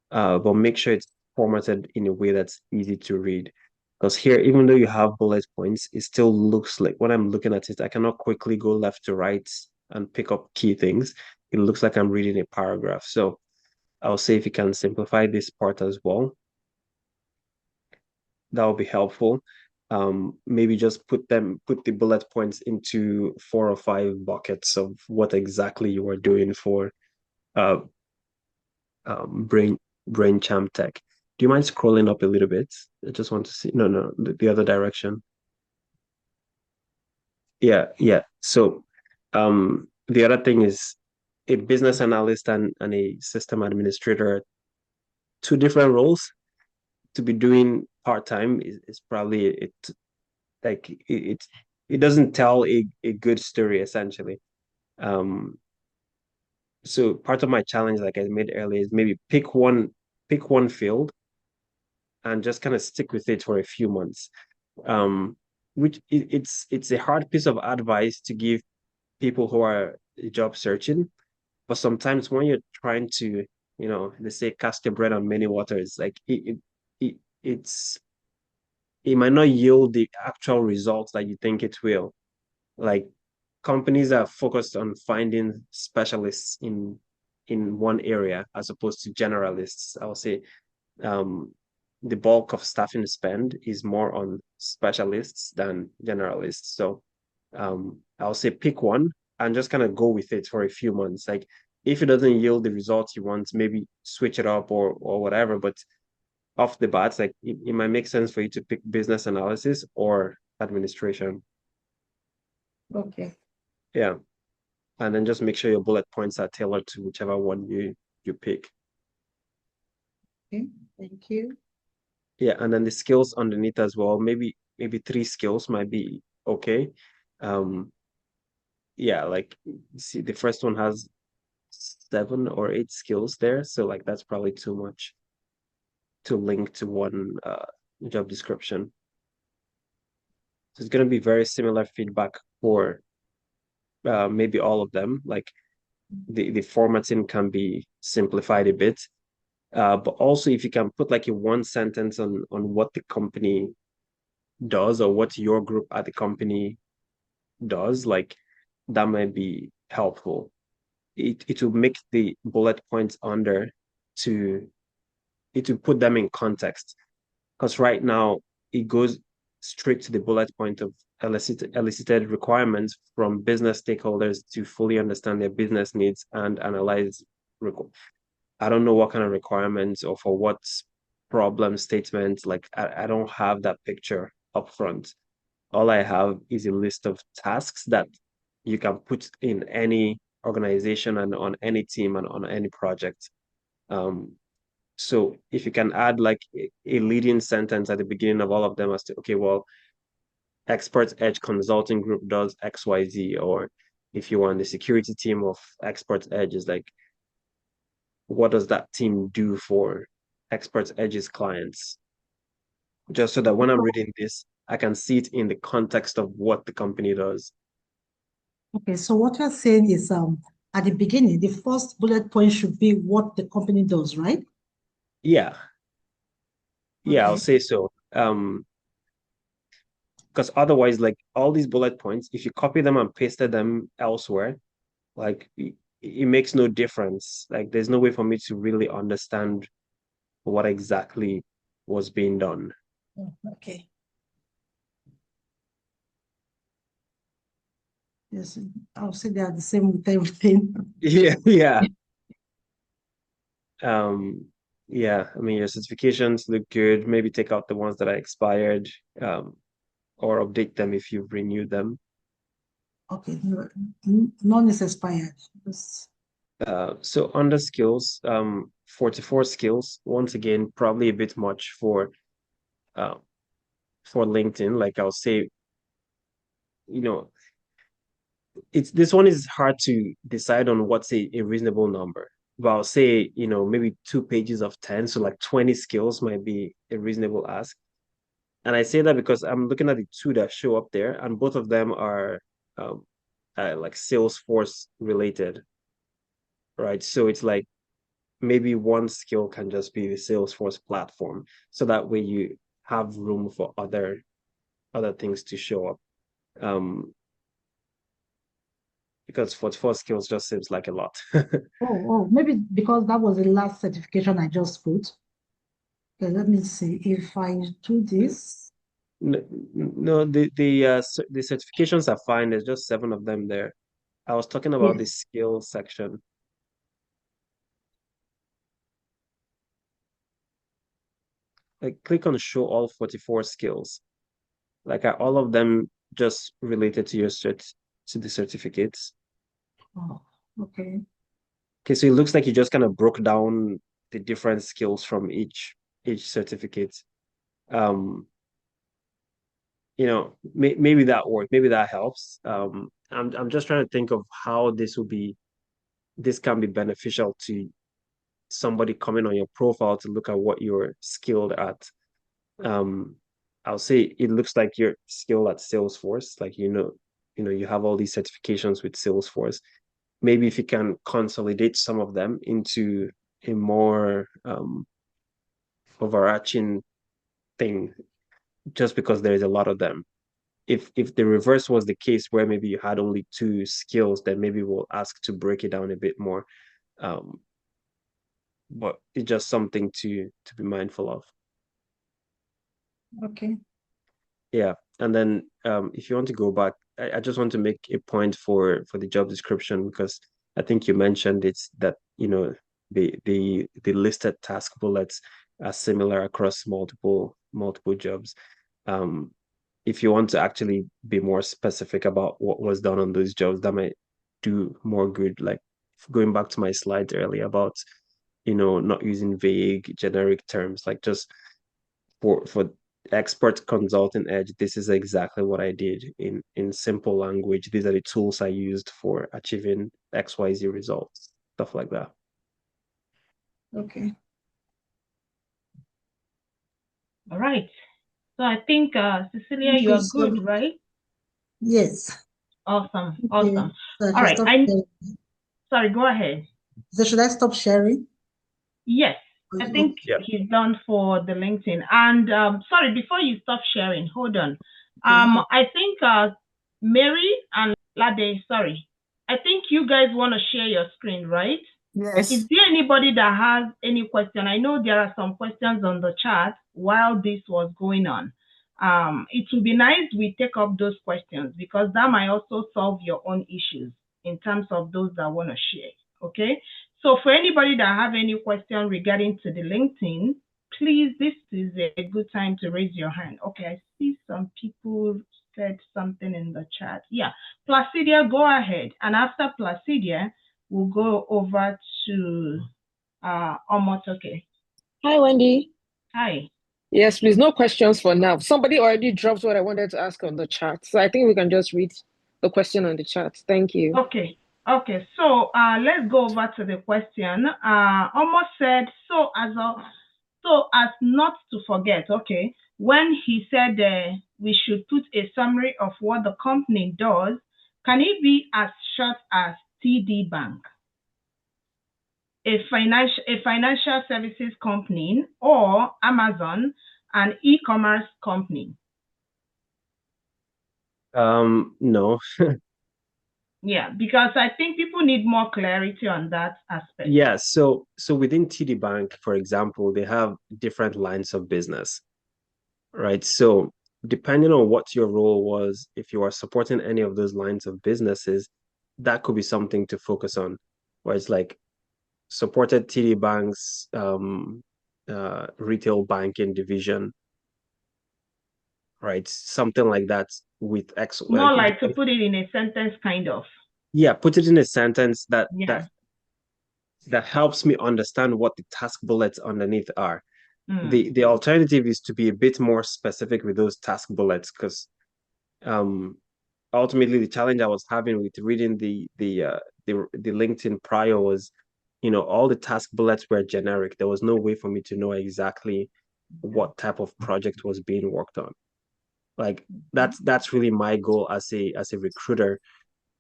But make sure it's formatted in a way that's easy to read. Because here, even though you have bullet points, it still looks like when I'm looking at it, I cannot quickly go left to right and pick up key things. It looks like I'm reading a paragraph. So I'll say if you can simplify this part as well. that would be helpful. Maybe just put the bullet points into 4 or 5 buckets of what exactly you are doing for uh Brain Champ Tech. Do you mind scrolling up a little bit? I just want to see. No, the other direction. Yeah. So, the other thing is a business analyst and a system administrator, 2 different roles. To be doing part-time is probably like it doesn't tell a good story essentially. Um, so part of my challenge, like I made earlier, is maybe pick one field and just kind of stick with it for a few months. Um, it's a hard piece of advice to give people who are job searching, but sometimes when you're trying to, they say cast your bread on many waters, like it it's it might not yield the actual results that you think it will. Like companies are focused on finding specialists in one area as opposed to generalists. I'll say the bulk of staffing spend is more on specialists than generalists. So I'll say pick one and just kind of go with it for a few months. Like if it doesn't yield the results you want, maybe switch it up or whatever. But off the bat, like it might make sense for you to pick business analysis or administration. Okay. Yeah. And then just make sure your bullet points are tailored to whichever one you pick. Okay. Thank you. Yeah, and then the skills underneath as well. Maybe 3 skills might be okay. Yeah, like see the first one has 7 or 8 skills there, so like that's probably too much to link to one job description. So it's going to be very similar feedback for maybe all of them. Like the formatting can be simplified a bit. But also if you can put like a one sentence on what the company does or what your group at the company does, like that might be helpful. It will make the bullet points under to it will put them in context. Because right now it goes straight to the bullet point of elicited requirements from business stakeholders to fully understand their business needs and analyze. I don't know what kind of requirements or for what problem statements. Like I don't have that picture up front. All I have is a list of tasks that you can put in any organization and on any team and on any project. So if you can add like a leading sentence at the beginning of all of them as to, okay, well, Experts Edge Consulting Group does XYZ, or if you want the security team of Experts Edge is like, what does that team do for Experts Edge's clients? Just so that when I'm reading this, I can see it in the context of what the company does. Okay, so what you're saying is at the beginning, the first bullet point should be what the company does, right? Yeah. Yeah, I'll Okay. say so. Because otherwise, like all these bullet points, if you copy them and pasted them elsewhere, like it makes no difference. Like there's no way for me to really understand what exactly was being done. Okay. Yes, I'll say they are the same with everything. Yeah. Um, yeah, I mean your certifications look good. Maybe take out the ones that are expired, or update them if you've renewed them. Okay, none is expired. So under skills, 44 skills. Once again, probably a bit much uh for LinkedIn. Like I'll say, you know, this one is hard to decide on what's a reasonable number. But I'll say, maybe 2 pages of 10, so like 20 skills might be a reasonable ask. And I say that because I'm looking at the 2 that show up there, and both of them are like Salesforce related, right? So it's like maybe one skill can just be the Salesforce platform, so that way you have room for other things to show up. Because 44 skills just seems like a lot. Maybe because that was the last certification I just put. Okay, let me see. If I do this, No, the certifications are fine. There's just 7 of them there. I was talking about the yes. skills section. Like, click on show all 44 skills. Like, are all of them just related to your to the certificates? Oh, okay. Okay, so it looks like you just kind of broke down the different skills from each certificate. Um, maybe that worked, maybe that helps. I'm just trying to think of how this can be beneficial to somebody coming on your profile to look at what you're skilled at. Um, I'll say it looks like you're skilled at Salesforce, like you have all these certifications with Salesforce. Maybe if you can consolidate some of them into a more overarching thing, just because there is a lot of them. If the reverse was the case, where maybe you had only 2 skills, then maybe we'll ask to break it down a bit more. But it's just something to be mindful of. Okay. Yeah. And then if you want to go back, I just want to make a point for the job description, because I think you mentioned it's that, the listed task bullets are similar across multiple jobs. If you want to actually be more specific about what was done on those jobs, that might do more good. Like, going back to my slides earlier about, not using vague generic terms, like, just for expert consulting edge, this is exactly what I did in simple language. These are the tools I used for achieving XYZ results, stuff like that. Okay. All right. So I think, Cecilia, Thank you you are so good, much. right? Yes. Awesome. Okay. Awesome. So I All should right. stop sharing. Sorry, go ahead. So should I stop sharing? Yes, Or I you- think Yeah. he's done for the LinkedIn. And sorry, before you stop sharing, hold on. Okay. I think Mary and Lade, sorry. I think you guys want to share your screen, right? Yes. Is there anybody that has any question? I know there are some questions on the chat while this was going on. It would be nice we take up those questions, because that might also solve your own issues in terms of those that want to share. Okay. So for anybody that have any question regarding to the LinkedIn, please, this is a good time to raise your hand. Okay, I see some people said something in the chat. Yeah, Placidia, go ahead. And after Placidia, we'll go over to Omotoke. Hi, Wendy. Hi. Yes, please, no questions for now. Somebody already dropped what I wanted to ask on the chat. So I think we can just read the question on the chat. Thank you. Okay. Okay. So let's go over to the question. Almost said, so as not to forget, okay, when he said we should put a summary of what the company does, can it be as short as TD Bank, a financial services company, or Amazon, an e-commerce company? No. Yeah, because I think people need more clarity on that aspect. Yeah, so within TD Bank, for example, they have different lines of business, right? So depending on what your role was, if you are supporting any of those lines of businesses, that could be something to focus on, where it's like supported TD Bank's retail banking division, right? Something like that with X. More like to put it in a sentence, kind of. Yeah, put it in a sentence that Yeah. that helps me understand what the task bullets underneath are. Mm. The alternative is to be a bit more specific with those task bullets, because ultimately the challenge I was having with reading the LinkedIn prior was, all the task bullets were generic. There was no way for me to know exactly what type of project was being worked on. Like, that's really my goal as a recruiter.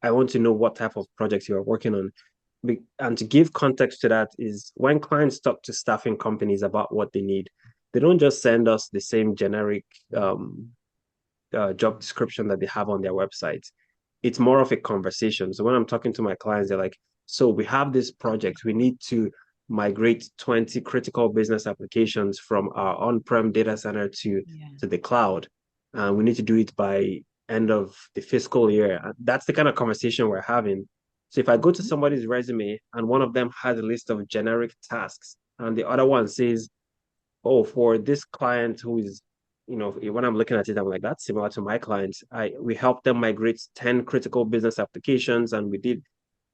I want to know what type of projects you are working on. And to give context to that is, when clients talk to staffing companies about what they need, they don't just send us the same generic job description that they have on their website. It's more of a conversation. So when I'm talking to my clients, they're like, so we have this project. We need to migrate 20 critical business applications from our on-prem data center to the cloud. We need to do it by end of the fiscal year. That's the kind of conversation we're having. So if I go to somebody's resume and one of them has a list of generic tasks and the other one says, oh, for this client who is, when I'm looking at it, I'm like, that's similar to my clients. We helped them migrate 10 critical business applications, and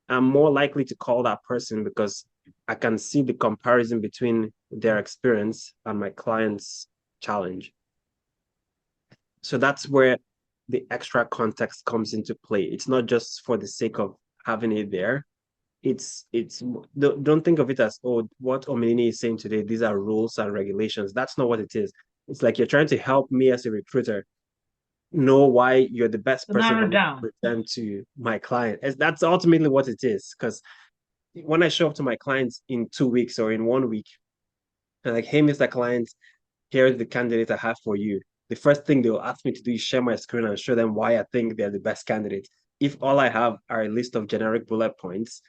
I'm more likely to call that person because I can see the comparison between their experience and my client's challenge. So that's where the extra context comes into play. It's not just for the sake of having it there. Don't think of it as, oh, what Omenini is saying today, these are rules and regulations. That's not what it is. It's like you're trying to help me as a recruiter know why you're the best person to present to my client. That's ultimately what it is. Because when I show up to my clients in 2 weeks or in 1 week, and like, hey, Mr. Client, here's the candidate I have for you. The first thing they'll ask me to do is share my screen and show them why I think they're the best candidate. If all I have are a list of generic bullet points,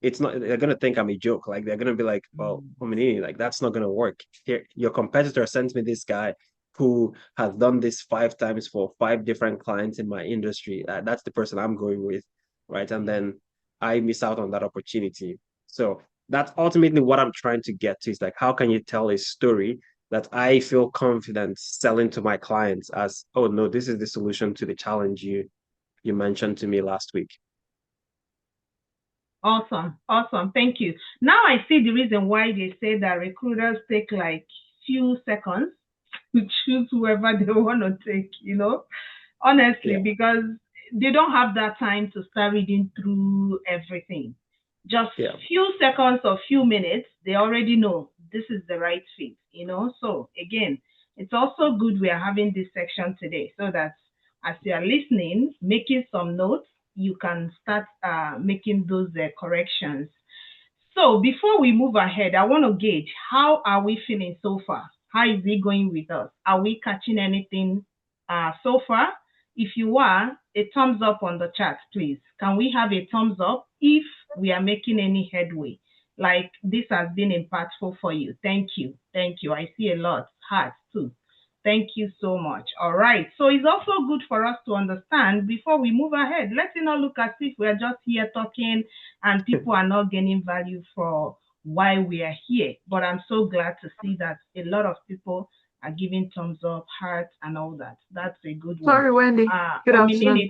they're gonna think I'm a joke. Like, they're gonna be like, well, like, that's not gonna work. Here, your competitor sent me this guy who has done this 5 times for 5 different clients in my industry. That's the person I'm going with, right? And then I miss out on that opportunity. So that's ultimately what I'm trying to get to. Is like, how can you tell a story that I feel confident selling to my clients as, oh no, this is the solution to the challenge you mentioned to me last week. Awesome. Thank you. Now I see the reason why they say that recruiters take like few seconds to choose whoever they want to take, honestly, because they don't have that time to start reading through everything. Just few seconds or few minutes, they already know this is the right fit, So again, it's also good we are having this section today so that as you are listening, making some notes, you can start making those corrections. So before we move ahead, I want to gauge, how are we feeling so far? How is it going with us? Are we catching anything so far? If you are, a thumbs up on the chat, please. Can we have a thumbs up if we are making any headway? Like, this has been impactful for you. Thank you. I see a lot. Hearts too. Thank you so much. All right. So it's also good for us to understand before we move ahead. Let's not look as if we're just here talking and people are not gaining value for why we are here. But I'm so glad to see that a lot of people are giving thumbs up, hearts, and all that. That's a good one. Sorry, Wendy. Good afternoon.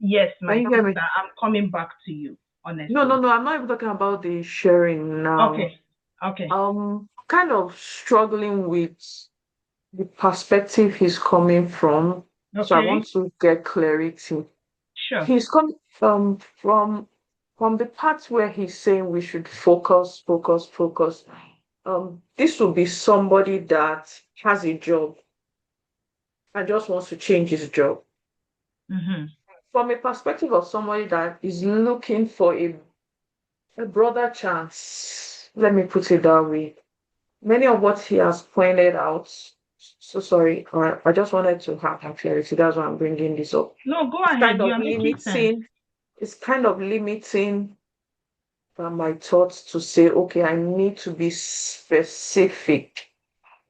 Yes, my sister, I'm coming back to you, honestly. No. I'm not even talking about the sharing now. Okay. Kind of struggling with the perspective he's coming from. Okay. So I want to get clarity. Sure. He's coming from the part where he's saying we should focus. This will be somebody that has a job and just wants to change his job. Mm-hmm. From a perspective of somebody that is looking for a broader chance, let me put it that way. Many of what he has pointed out, so sorry, I just wanted to have clarity. That's why I'm bringing this up. No, go ahead. You are making sense. It's kind of limiting my thoughts to say, okay, I need to be specific.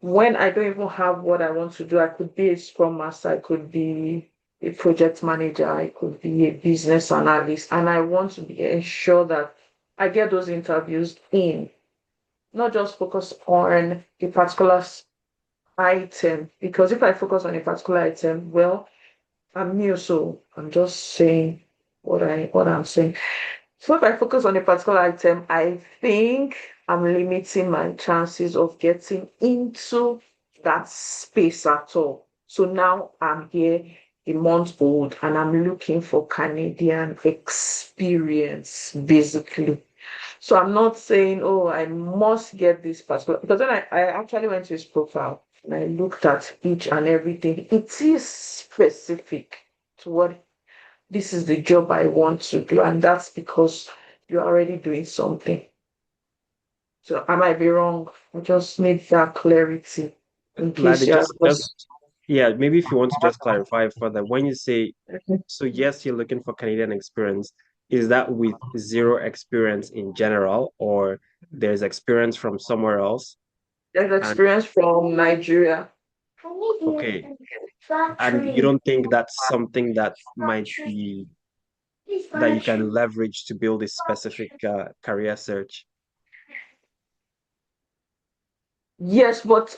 When I don't even have what I want to do, I could be a Scrum Master, I could be a project manager, I could be a business analyst, and I want to ensure that I get those interviews in. Not just focus on a particular item, because if I focus on a particular item, well, I'm new, so I'm just saying what I'm saying. So if I focus on a particular item, I think I'm limiting my chances of getting into that space at all. So now I'm here a month old and I'm looking for Canadian experience, basically. So I'm not saying, oh, I must get this particular, because then I actually went to his profile and I looked at each and everything. It is specific to what this is the job I want to do, and that's because you're already doing something. So I might be wrong. I just need that clarity in case maybe if you want to just clarify further, when you say, so yes, you're looking for Canadian experience, is that with zero experience in general, or there's experience from somewhere else. There's experience from Nigeria. Okay. And you don't think that's something that might be that you can leverage to build a specific career search? Yes, but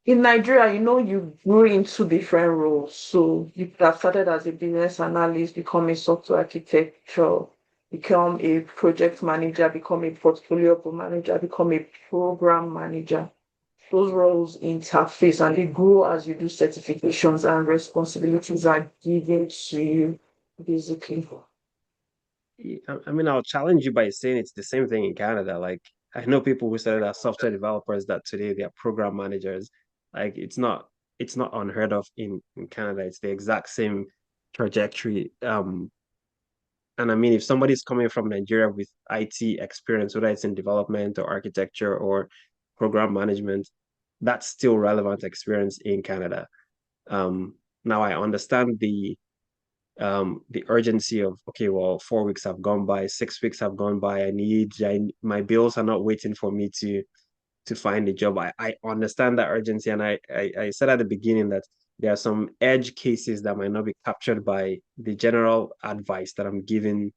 in Nigeria, you grew into different roles. So you could have started as a business analyst, become a software architecture, become a project manager, become a portfolio manager, become a program manager. Those roles interface and they grow as you do certifications and responsibilities are given to you, basically. I mean, I'll challenge you by saying it's the same thing in Canada. Like, I know people who started as software developers that today they are program managers. Like, it's not unheard of in Canada. It's the exact same trajectory. And I mean, if somebody's coming from Nigeria with IT experience, whether it's in development or architecture or program management, that's still relevant experience in Canada. Now I understand the urgency of, okay, well, 4 weeks have gone by, 6 weeks have gone by. My bills are not waiting for me to find a job. I understand that urgency, and I said at the beginning that there are some edge cases that might not be captured by the general advice that I'm giving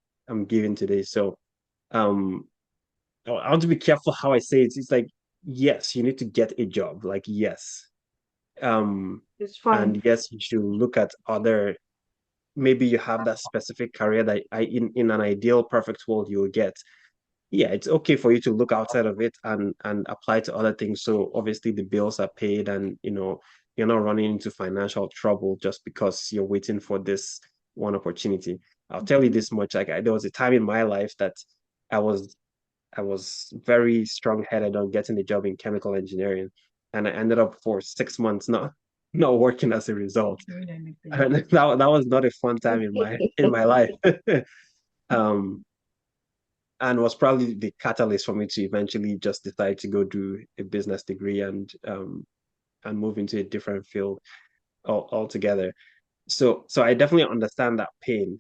today. So I want to be careful how I say it. It's like, yes, you need to get a job. Like, yes. It's fine. And yes, you should look at other, maybe you have that specific career that in an ideal perfect world you'll get. Yeah, it's okay for you to look outside of it and apply to other things. So obviously the bills are paid, and you're not running into financial trouble just because you're waiting for this one opportunity. I'll tell you this much: like, there was a time in my life that I was very strong-headed on getting a job in chemical engineering, and I ended up for 6 months not working as a result. And that was not a fun time in my life. And was probably the catalyst for me to eventually just decide to go do a business degree and move into a different field altogether. So I definitely understand that pain.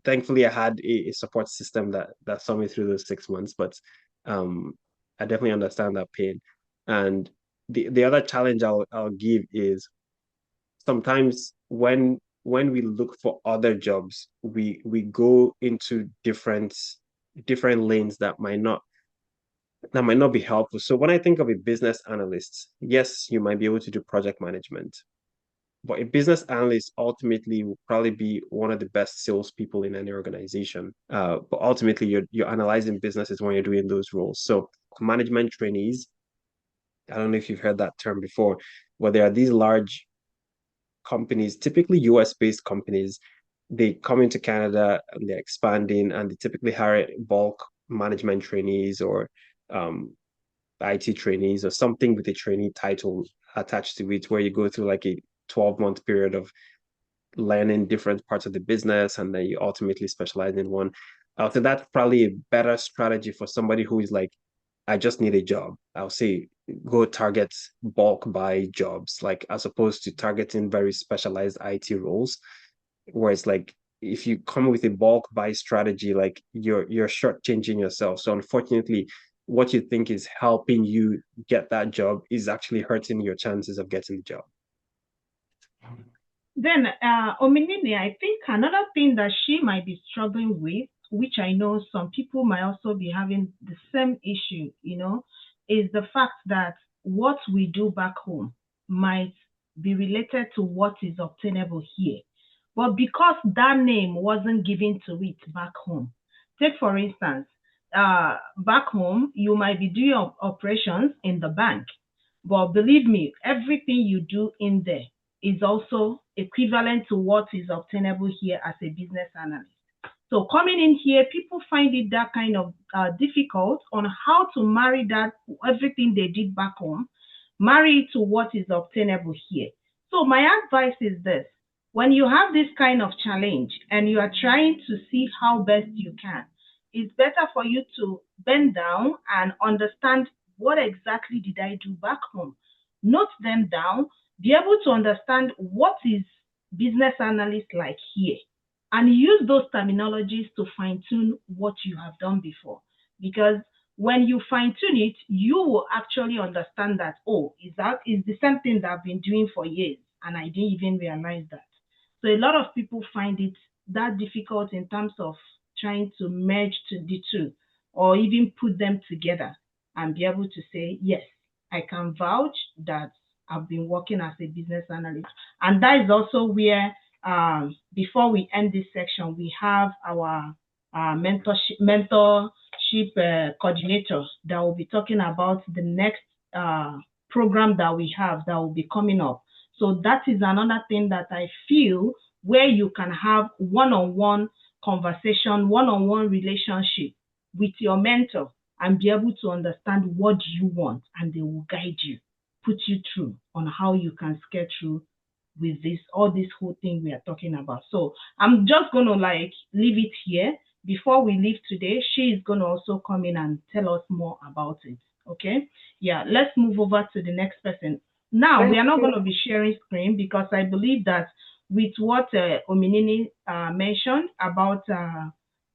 Thankfully, I had a support system that saw me through those 6 months, but I definitely understand that pain. And the other challenge I'll give is sometimes when we look for other jobs, we go into different lanes that might not be helpful. So when I think of a business analyst, yes, you might be able to do project management, but a business analyst ultimately will probably be one of the best salespeople in any organization. But ultimately, you're analyzing businesses when you're doing those roles. So management trainees, I don't know if you've heard that term before, where there are these large companies, typically US-based companies, they come into Canada and they're expanding, and they typically hire bulk management trainees or IT trainees or something with a trainee title attached to it, where you go through like a 12-month period of learning different parts of the business, and then you ultimately specialize in one. So that's probably a better strategy for somebody who is like, I just need a job. I'll say go target bulk buy jobs, like as opposed to targeting very specialized IT roles, where it's like if you come with a bulk buy strategy, like you're shortchanging yourself. So unfortunately, what you think is helping you get that job is actually hurting your chances of getting the job. Then, Ominini, I think another thing that she might be struggling with, which I know some people might also be having the same issue, is the fact that what we do back home might be related to what is obtainable here. But because that name wasn't given to it back home, take for instance, back home, you might be doing operations in the bank, but believe me, everything you do in there is also equivalent to what is obtainable here as a business analyst. So coming in here, people find it that kind of difficult on how to marry that, everything they did back home, marry it to what is obtainable here. So my advice is this: when you have this kind of challenge and you are trying to see how best you can, it's better for you to bend down and understand what exactly did I do back home. Note them down, be able to understand what is business analyst like here, and use those terminologies to fine-tune what you have done before. Because when you fine tune it, you will actually understand that, oh, is the same thing that I've been doing for years and I didn't even realize that. So a lot of people find it that difficult in terms of trying to merge the two or even put them together and be able to say, yes, I can vouch that I've been working as a business analyst. And that is also where, before we end this section, we have our mentorship coordinator that will be talking about the next program that we have that will be coming up. So that is another thing that I feel where you can have one-on-one conversation, one-on-one relationship with your mentor and be able to understand what you want, and they will guide you, put you through on how you can scale through with all this whole thing we are talking about. So I'm just going to leave it here. Before we leave today, she is going to also come in and tell us more about it. Okay? Yeah, let's move over to the next person. Now, we are not going to be sharing screen because I believe that with what Ominini mentioned about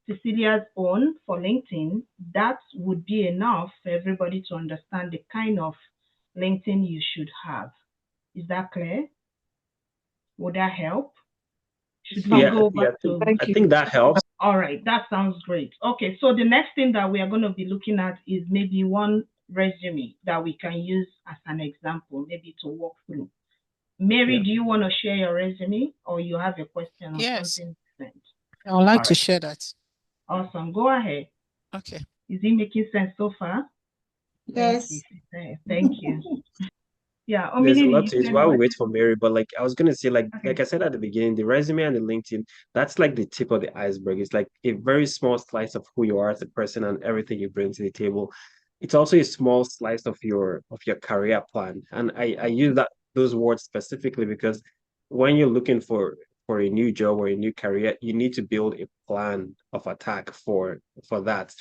Cecilia's own for LinkedIn, that would be enough for everybody to understand the kind of LinkedIn you should have. Is that clear? Would that help? Should we go back to? I think that helps. All right, that sounds great. Okay, so the next thing that we are going to be looking at is maybe one resume that we can use as an example, maybe to walk through. Mary, do you want to share your resume or you have a question or something different? I would like to share that. Awesome, go ahead. Okay. Is it making sense so far? Yes. Thank you. Yeah, there's a lot to it while we wait for Mary, but I was gonna say, like I said at the beginning, the resume and the LinkedIn, that's like the tip of the iceberg. It's like a very small slice of who you are as a person and everything you bring to the table. It's also a small slice of your career plan. And I use those words specifically because when you're looking for a new job or a new career, you need to build a plan of attack for that.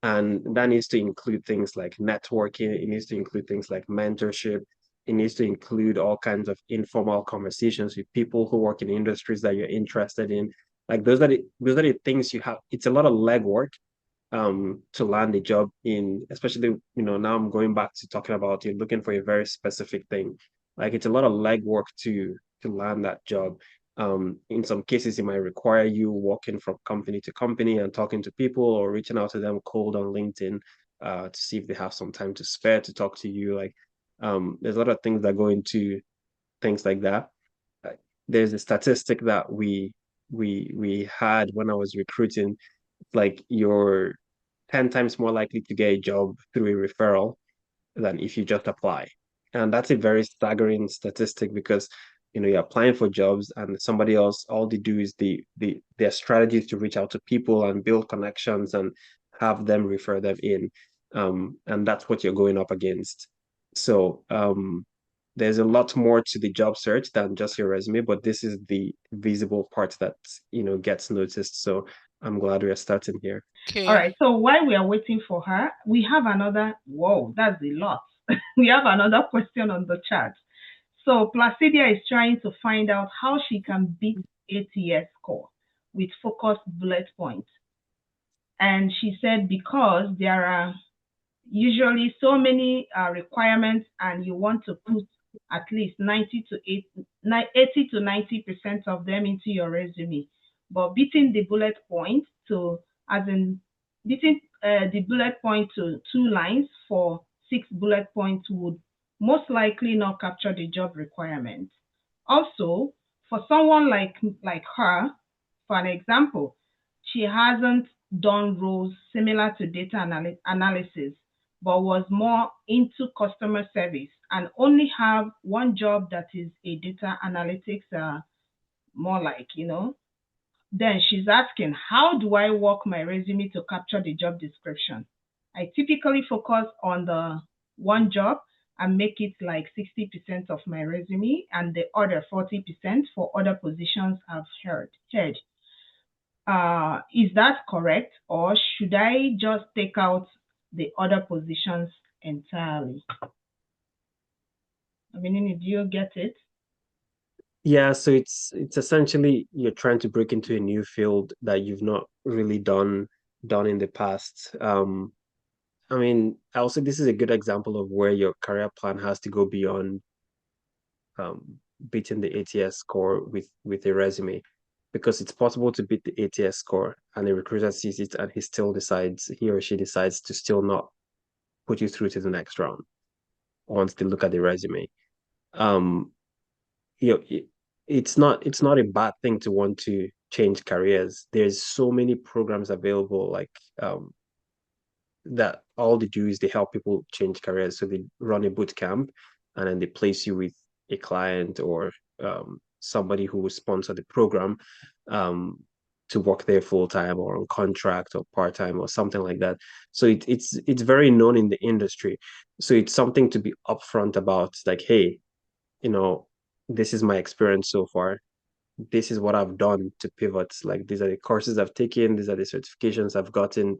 And that needs to include things like networking, it needs to include things like mentorship. It needs to include all kinds of informal conversations with people who work in industries that you're interested in. Like those are the things you have. It's a lot of legwork to land a job in, especially, now I'm going back to talking about you're looking for a very specific thing. Like it's a lot of legwork to land that job. In some cases, it might require you walking from company to company and talking to people or reaching out to them cold on LinkedIn to see if they have some time to spare to talk to you. There's a lot of things that go into things like that. There's a statistic that we had when I was recruiting, like you're 10 times more likely to get a job through a referral than if you just apply. And that's a very staggering statistic because you're applying for jobs and somebody else, all they do is their strategy is to reach out to people and build connections and have them refer them in. And that's what you're going up against. So there's a lot more to the job search than just your resume, but this is the visible part that gets noticed. So I'm glad we are starting here. Okay. All right. So while we are waiting for her, we have another. Whoa, that's a lot. We have another question on the chat. So Placidia is trying to find out how she can beat ATS score with focused bullet points. And she said because there are usually so many requirements and you want to put at least 80 to 90% of them into your resume. But beating the bullet point to, beating the bullet point to 2 lines for 6 bullet points would most likely not capture the job requirements. Also, for someone like her, for an example, she hasn't done roles similar to data analysis, but was more into customer service and only have one job that is a data analytics, more like, Then she's asking, how do I work my resume to capture the job description? I typically focus on the one job and make it like 60% of my resume and the other 40% for other positions I've heard. Is that correct? Or should I just take out the other positions entirely? I mean, do you get it? Yeah, so it's essentially you're trying to break into a new field that you've not really done in the past. I mean, I'll say this is a good example of where your career plan has to go beyond beating the ATS score with a resume, because it's possible to beat the ATS score and a recruiter sees it and he or she decides to still not put you through to the next round once they look at the resume. Um, you know, it's not a bad thing to want to change careers. There's so many programs available, like that all they do is they help people change careers. So they run a boot camp and then they place you with a client or somebody who will sponsor the program um, to work there full time or on contract or part time or something like that. So it's very known in the industry. So it's something to be upfront about, like, hey, you know, this is my experience so far. This is what I've done to pivot. Like, these are the courses I've taken, these are the certifications I've gotten.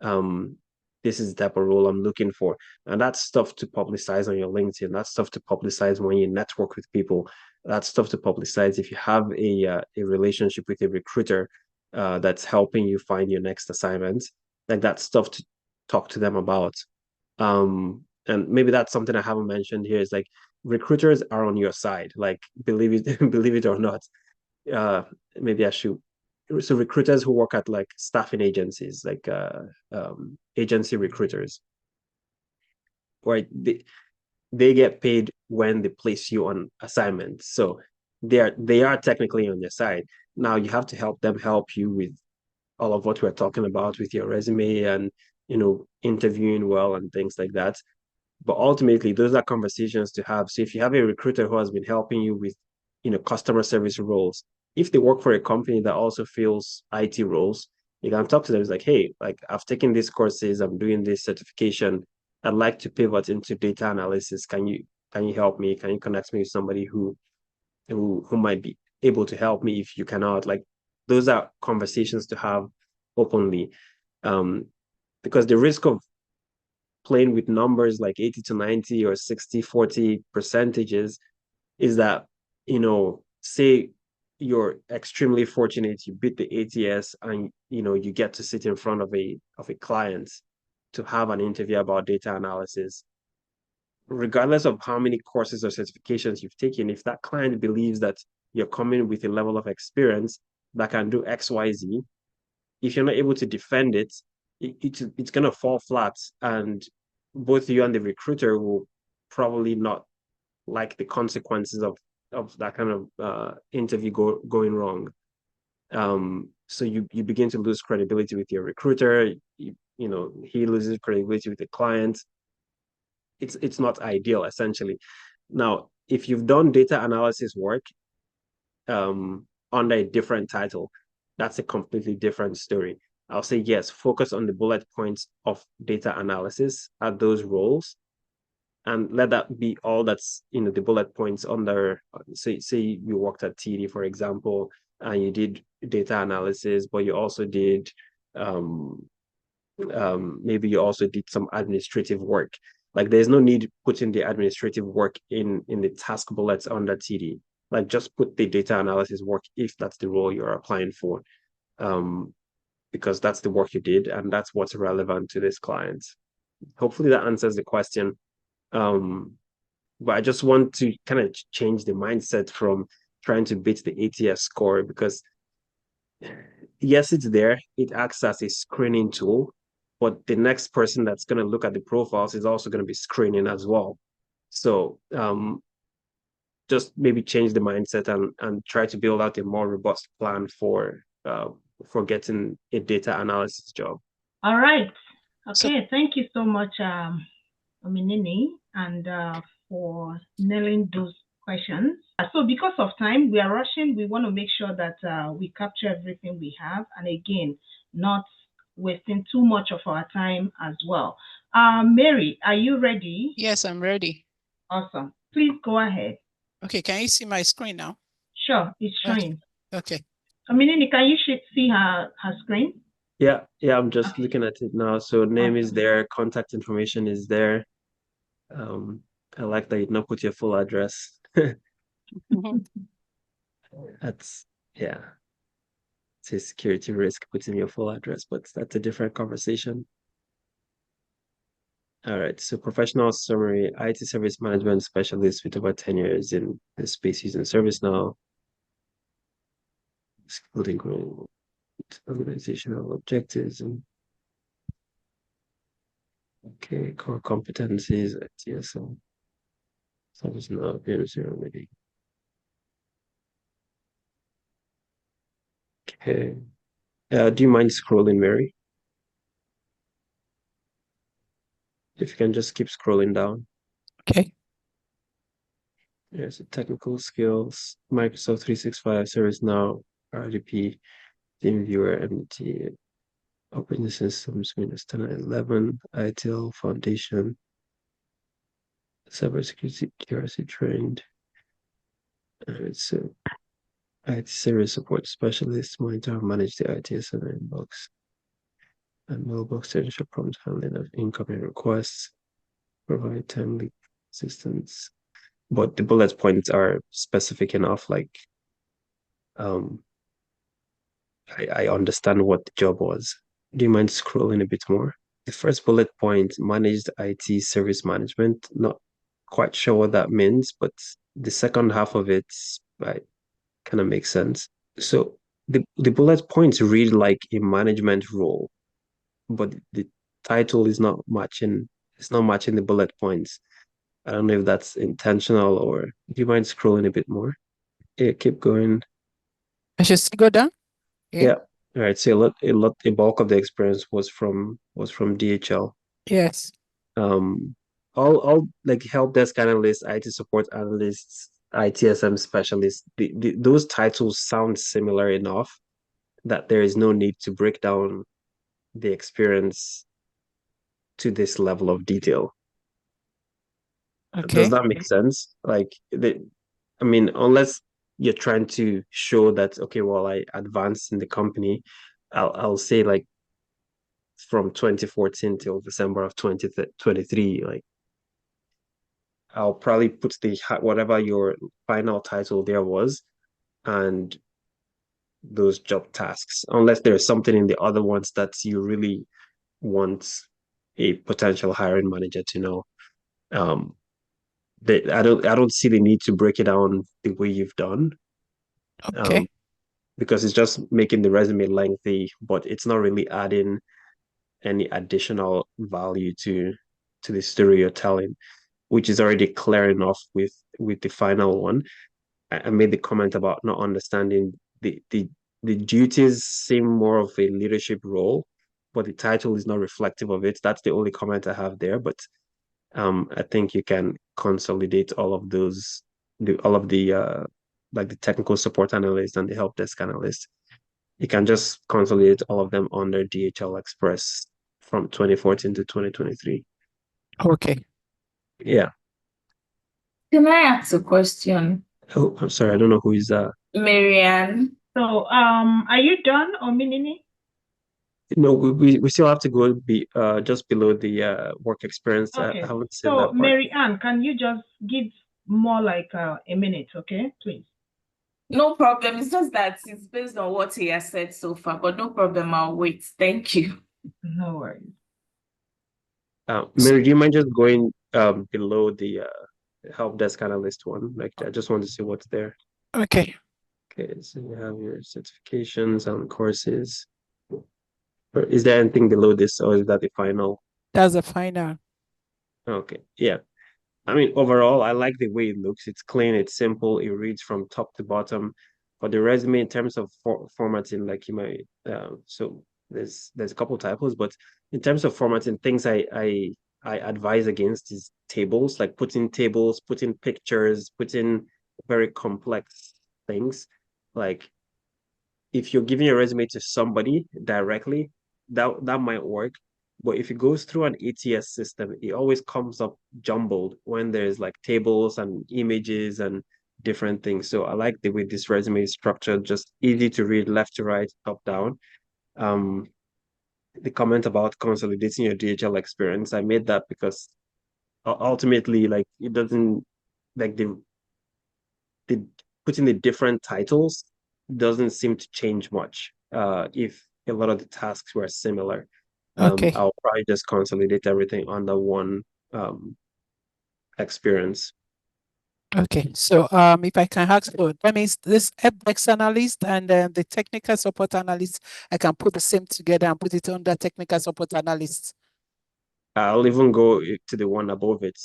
um this is the type of role I'm looking for. And that's stuff to publicize on your LinkedIn. That's stuff to publicize when you network with people. That's stuff to publicize if you have a relationship with a recruiter that's helping you find your next assignment. Like, that's stuff to talk to them about. And maybe that's something I haven't mentioned here, is like, recruiters are on your side. Like, believe it believe it or not. uh Maybe I should. So recruiters who work at like staffing agencies, like agency recruiters, right? They get paid when they place you on assignment. So they are technically on your side. Now you have to help you with all of what we're talking about with your resume and, interviewing well and things like that. But ultimately, those are conversations to have. So if you have a recruiter who has been helping you with, customer service roles, if they work for a company that also fills IT roles, you can talk to them. It's like, hey, like, I've taken these courses, I'm doing this certification. I'd like to pivot into data analysis. Can you help me? Can you connect me with somebody who might be able to help me if you cannot? Like, those are conversations to have openly. Um, because the risk of playing with numbers like 80 to 90 or 60-40 percentages is that, say you're extremely fortunate, you beat the ATS and, you get to sit in front of a client to have an interview about data analysis. Regardless of how many courses or certifications you've taken, if that client believes that you're coming with a level of experience that can do XYZ, if you're not able to defend it, it's going to fall flat. And both you and the recruiter will probably not like the consequences of that kind of interview going wrong. So you begin to lose credibility with your recruiter. He loses credibility with the client. It's not ideal, essentially. Now, if you've done data analysis work under a different title, that's a completely different story. I'll say, yes, focus on the bullet points of data analysis at those roles, and let that be all that's, the bullet points under. Say you worked at TD, for example, and you did data analysis, but you also did maybe you also did some administrative work. Like, there's no need putting the administrative work in the task bullets under TD. Like, just put the data analysis work if that's the role you're applying for, because that's the work you did and that's what's relevant to this client. Hopefully that answers the question. But I just want to kind of change the mindset from trying to beat the ATS score, because yes, it's there. It acts as a screening tool, but the next person that's going to look at the profiles is also going to be screening as well. So just maybe change the mindset and try to build out a more robust plan for getting a data analysis job. All right. So- Okay. Thank you so much, Ominini, and for nailing those questions. So because of time, we are rushing. We want to make sure that we capture everything we have, and again, not wasting too much of our time as well. Mary, are you ready? Yes, I'm ready. Awesome. Please go ahead. Okay, can you see my screen now? Sure, it's showing. Okay. Ominini, can you see her screen? Yeah, I'm just looking at it now. So name is there, contact information is there. I like that you did not put your full address. That's, yeah, it's a security risk putting your full address, but that's a different conversation. All right. So professional summary, IT service management specialist with over 10 years in the space using ServiceNow, skilled organizational objectives and okay, core competencies at TSL. ServiceNow appears here already. Okay. Do you mind scrolling, Mary? If you can just keep scrolling down. Okay. There's technical skills, Microsoft 365, ServiceNow, RDP, TeamViewer, MT, operating systems, Windows 10 and 11, ITIL Foundation, cybersecurity, KRC trained. It's IT service support specialist, monitor and manage the ITSM inbox and mailbox to ensure prompt handling of incoming requests, provide timely assistance. But the bullet points are specific enough, like I understand what the job was. Do you mind scrolling a bit more? The first bullet point, managed IT service management. Not quite sure what that means, but the second half of it kind of makes sense. So the bullet points read like a management role, but the title is not matching. It's not matching the bullet points. I don't know if that's intentional or do you mind scrolling a bit more? Yeah, keep going. I should still go down? Yeah. All right. So a bulk of the experience was from DHL. Yes. All like help desk analysts, IT support analysts, ITSM specialists. Those titles sound similar enough that there is no need to break down the experience to this level of detail. Does Okay. that make sense? Like I mean, unless you're trying to show that, okay, well, I advanced in the company, I'll say like from 2014 till December of 2023, like I'll probably put the whatever your final title there was and those job tasks, unless there's something in the other ones that you really want a potential hiring manager to know. I don't see the need to break it down the way you've done. Okay. Because it's just making the resume lengthy, but it's not really adding any additional value to the story you're telling, which is already clear enough with the final one. I made the comment about not understanding the duties seem more of a leadership role, but the title is not reflective of it. That's the only comment I have there. But I think you can consolidate all of those, all of the like the technical support analyst and the help desk analyst. You can just consolidate all of them under DHL Express from 2014 to 2023. Okay. Yeah. Can I ask a question? Oh, I'm sorry. I don't know who is that. Marianne. So, are you done, Ominini? No, we still have to go just below the work experience. Okay. I haven't seen So, that part. Mary Ann, can you just give more like a minute, okay, please? No problem. It's just that it's based on what he has said so far, but no problem. I'll wait. Thank you. No worries. Mary, do you mind just going below the help desk analyst one? Like, I just want to see what's there. Okay. Okay, so you have your certifications and courses. Or is there anything below this, or is that the final? That's the final. Okay, yeah. I mean, overall, I like the way it looks. It's clean, it's simple, it reads from top to bottom. For the resume, in terms of formatting, like you might, so there's a couple typos, but in terms of formatting, things I advise against is tables, like putting tables, putting pictures, putting very complex things. Like if you're giving your resume to somebody directly, that might work. But if it goes through an ATS system, it always comes up jumbled when there's like tables and images and different things. So I like the way this resume is structured, just easy to read left to right, top down. The comment about consolidating your DHL experience, I made that because ultimately, like it doesn't like the putting the different titles doesn't seem to change much if a lot of the tasks were similar. Okay. I'll probably just consolidate everything under one experience. Okay. So if I can ask for, that means this helpdesk analyst and the technical support analyst, I can put the same together and put it under technical support analyst. I'll even go to the one above it,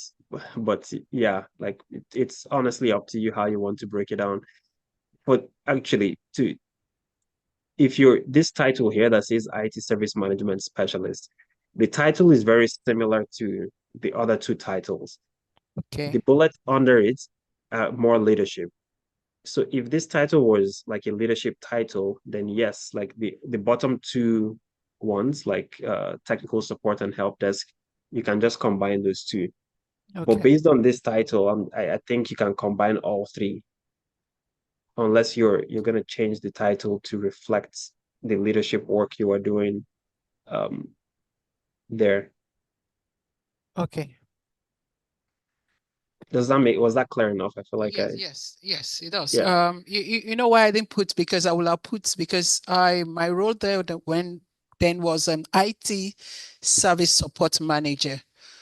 but yeah, like it's honestly up to you how you want to break it down. But actually, if you're this title here that says IT Service Management Specialist, the title is very similar to the other two titles. Okay. The bullet under it, more leadership. So if this title was like a leadership title, then yes, like the bottom two ones, like technical support and help desk, you can just combine those two. But Okay. based on this title, I think you can combine all three, unless you're gonna change the title to reflect the leadership work you are doing there. Okay. Was that clear enough? I feel like Yes, it does. yeah. You know why I didn't put, because I will have put, because my role there then was an IT service support manager.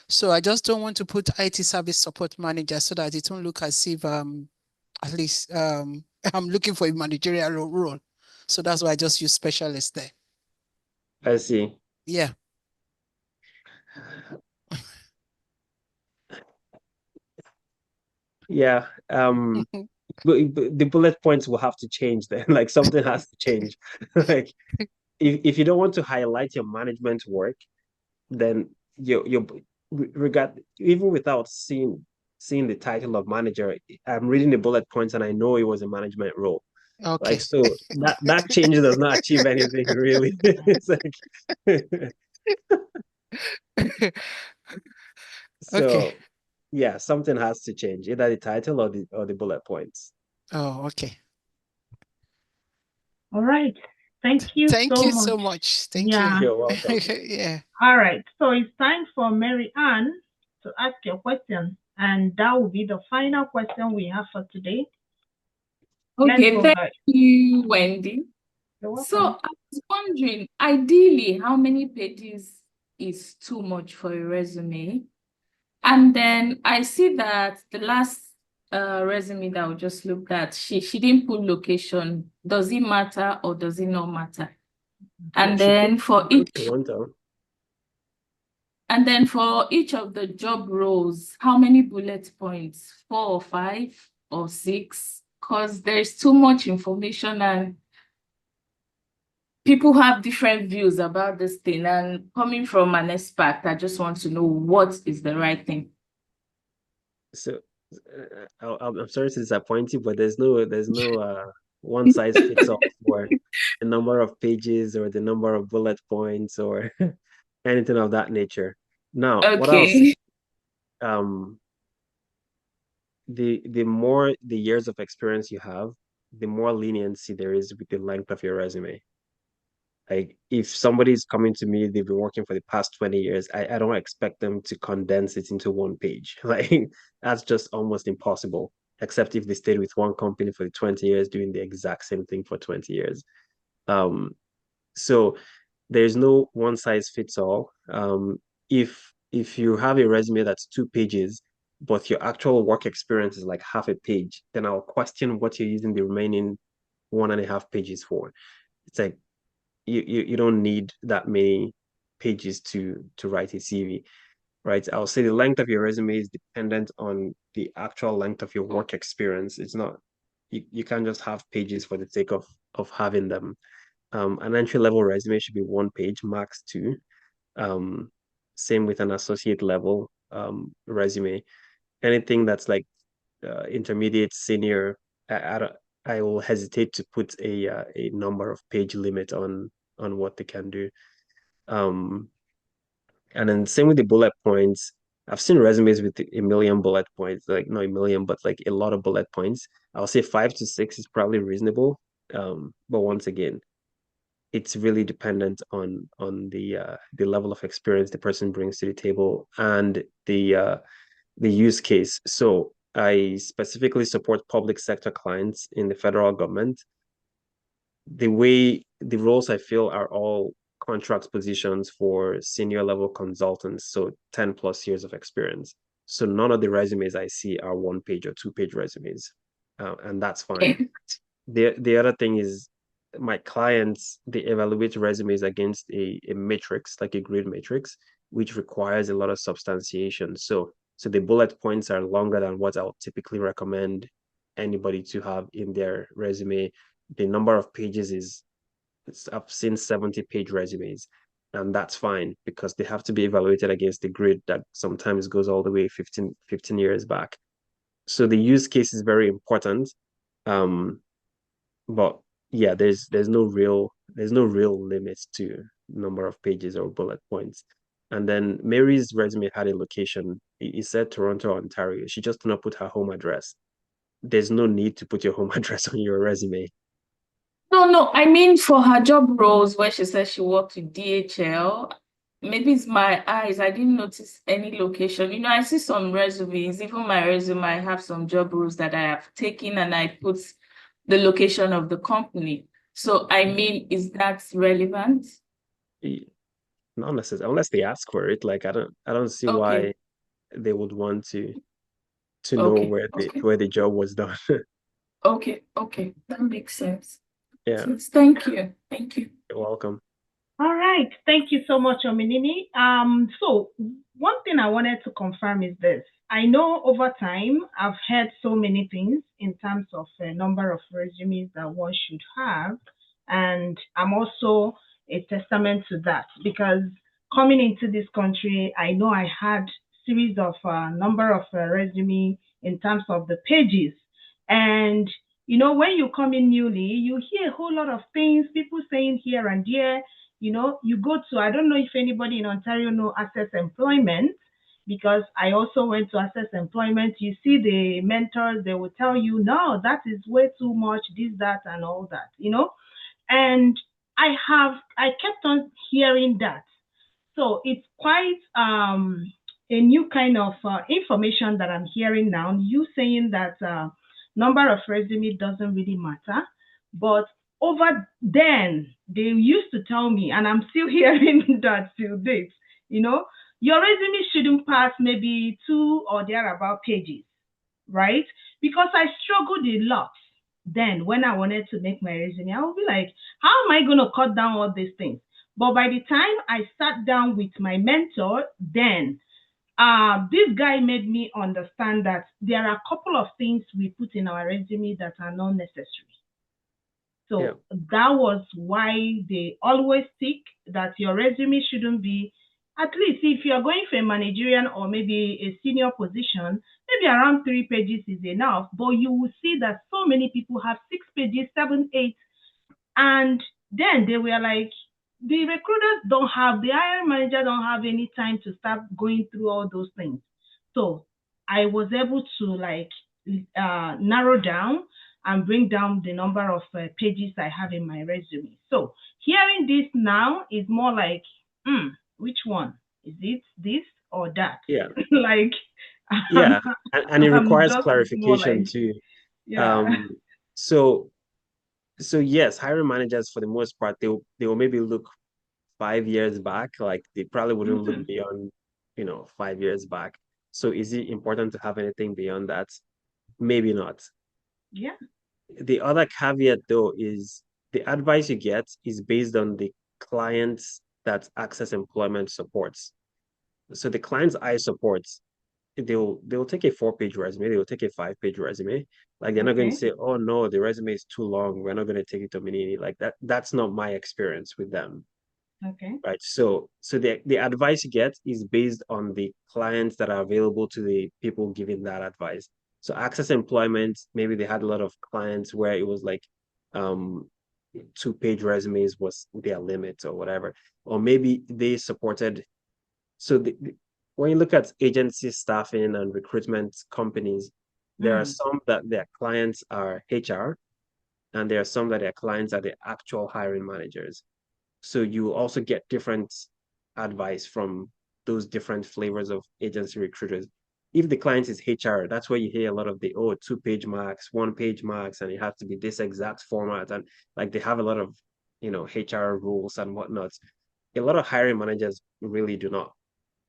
So I just don't want to put IT service support manager so that it won't look as if at least I'm looking for a managerial role. So that's why I just use specialist there. I see. Yeah. Yeah. The bullet points will have to change then. Like something has to change. Like if you don't want to highlight your management work, then you regard, even without seeing the title of manager, I'm reading the bullet points and I know it was a management role. Okay. Like, so that change does not achieve anything really. It's like so Okay. yeah, something has to change, either the title or the bullet points. Oh, okay. All right. Thank you Thank so you much. so much. Thank Yeah. you. You're welcome. Yeah. All right. So it's time for Mary Ann to ask your question. And that will be the final question we have for today. Okay, Let's go thank ahead. you, Wendy. You're welcome. So I was wondering, ideally, how many pages is too much for a resume? And then I see that the last resume that we just looked at, she didn't put location. Does it matter or does it not matter? And then for each of the job roles, how many bullet points? 4 or 5 or 6? Because there's too much information and people have different views about this thing. And coming from an expert, I just want to know what is the right thing. So I'm sorry to disappoint you, but there's no one size fits all for the number of pages or the number of bullet points or anything of that nature. Now, what I'll say, the more the years of experience you have, the more leniency there is with the length of your resume. Like if somebody's coming to me, they've been working for the past 20 years, I don't expect them to condense it into one page. Like that's just almost impossible, except if they stayed with one company for 20 years doing the exact same thing for 20 years. So there's no one size fits all. If you have a resume that's 2 pages, but your actual work experience is like half a page, then I'll question what you're using the remaining 1.5 pages for. It's like you don't need that many pages to write a CV, right? I'll say the length of your resume is dependent on the actual length of your work experience. It's not, you can't just have pages for the sake of having them. An entry-level resume should be 1 page, max 2. Same with an associate level resume. Anything that's like intermediate, senior, I will hesitate to put a number of page limit on what they can do. And then same with the bullet points. I've seen resumes with 1 million bullet points, like not 1 million, but like a lot of bullet points. I'll say 5 to 6 is probably reasonable. But once again, it's really dependent on the level of experience the person brings to the table and the use case. So I specifically support public sector clients in the federal government. The way the roles I feel are all contract positions for senior level consultants, so 10 plus years of experience. So none of the resumes I see are 1-page or 2-page resumes, and that's fine. The other thing is my clients, they evaluate resumes against a matrix, like a grade matrix, which requires a lot of substantiation. So the bullet points are longer than what I'll typically recommend anybody to have in their resume. The number of pages is, I've seen 70-page resumes, and that's fine because they have to be evaluated against the grid that sometimes goes all the way 15 years back. So the use case is very important. But yeah, there's no real limit to number of pages or bullet points. And then Mary's resume had a location. It said Toronto, Ontario. She just did not put her home address. There's no need to put your home address on your resume. No, I mean for her job roles where she says she worked with DHL, maybe it's my eyes. I didn't notice any location. You know, I see some resumes, even my resume, I have some job roles that I have taken and I put the location of the company. So I mean, is that relevant? Not necessarily, unless they ask for it. Like I don't see why they would want to know where the job was done. Okay, that makes sense. Yeah. Thank you. You're welcome. All right. Thank you so much, Ominini. So one thing I wanted to confirm is this. I know over time, I've heard so many things in terms of a number of resumes that one should have. And I'm also a testament to that because coming into this country, I know I had series of number of resume in terms of the pages. And you know, when you come in newly, you hear a whole lot of things, people saying here and there. You know, you go to, I don't know if anybody in Ontario know Access Employment, because I also went to Access Employment. You see the mentors, they will tell you, no, that is way too much, this, that, and all that, you know. And I kept on hearing that. So it's quite a new kind of information that I'm hearing now. You saying that number of resume doesn't really matter, but over then they used to tell me, and I'm still hearing that till date, you know, your resume shouldn't pass maybe 2 or thereabout pages, right? Because I struggled a lot then when I wanted to make my resume. I would be like, how am I going to cut down all these things? But by the time I sat down with my mentor, then this guy made me understand that there are a couple of things we put in our resume that are not necessary. So that was why they always stick that your resume shouldn't be, at least if you're going for a managerial or maybe a senior position, maybe around 3 pages is enough. But you will see that so many people have 6 pages, 7, 8. And then they were like, the recruiters don't have, the hiring manager don't have any time to start going through all those things. So I was able to like narrow down and bring down the number of pages I have in my resume. So hearing this now is more like, which one? Is it this or that? Yeah. Like, yeah. And it requires clarification like, too. Yeah. So yes, hiring managers for the most part, they will maybe look 5 years back. Like they probably wouldn't look beyond, 5 years back. So is it important to have anything beyond that? Maybe not. Yeah. The other caveat though is the advice you get is based on the clients that Access Employment supports. So the clients I support, they'll take a 4-page resume, they'll take a 5-page resume. Like they're not going to say, oh no, the resume is too long, we're not going to take it to Minini. Like that's not my experience with them. Okay. Right. So the advice you get is based on the clients that are available to the people giving that advice. So Access Employment, maybe they had a lot of clients where it was like 2-page resumes was their limit or whatever. Or maybe they supported. So when you look at agency staffing and recruitment companies, there are some that their clients are HR, and there are some that their clients are the actual hiring managers. So you also get different advice from those different flavors of agency recruiters. If the client is HR, that's where you hear a lot of the 2-page marks, 1-page marks, and it has to be this exact format. And like they have a lot of, HR rules and whatnot. a lot of hiring managers really do not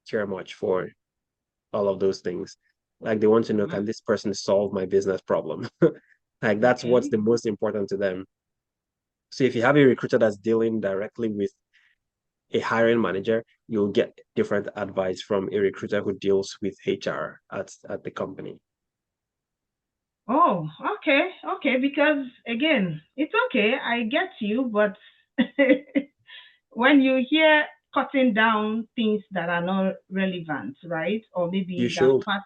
care much for all of those things. Like they want to know, can this person solve my business problem? Like that's what's the most important to them. So if you have a recruiter that's dealing directly with a hiring manager, you'll get different advice from a recruiter who deals with HR at the company. Oh, okay, because again, it's okay, I get you, but when you hear cutting down things that are not relevant, right? Or maybe You that should. past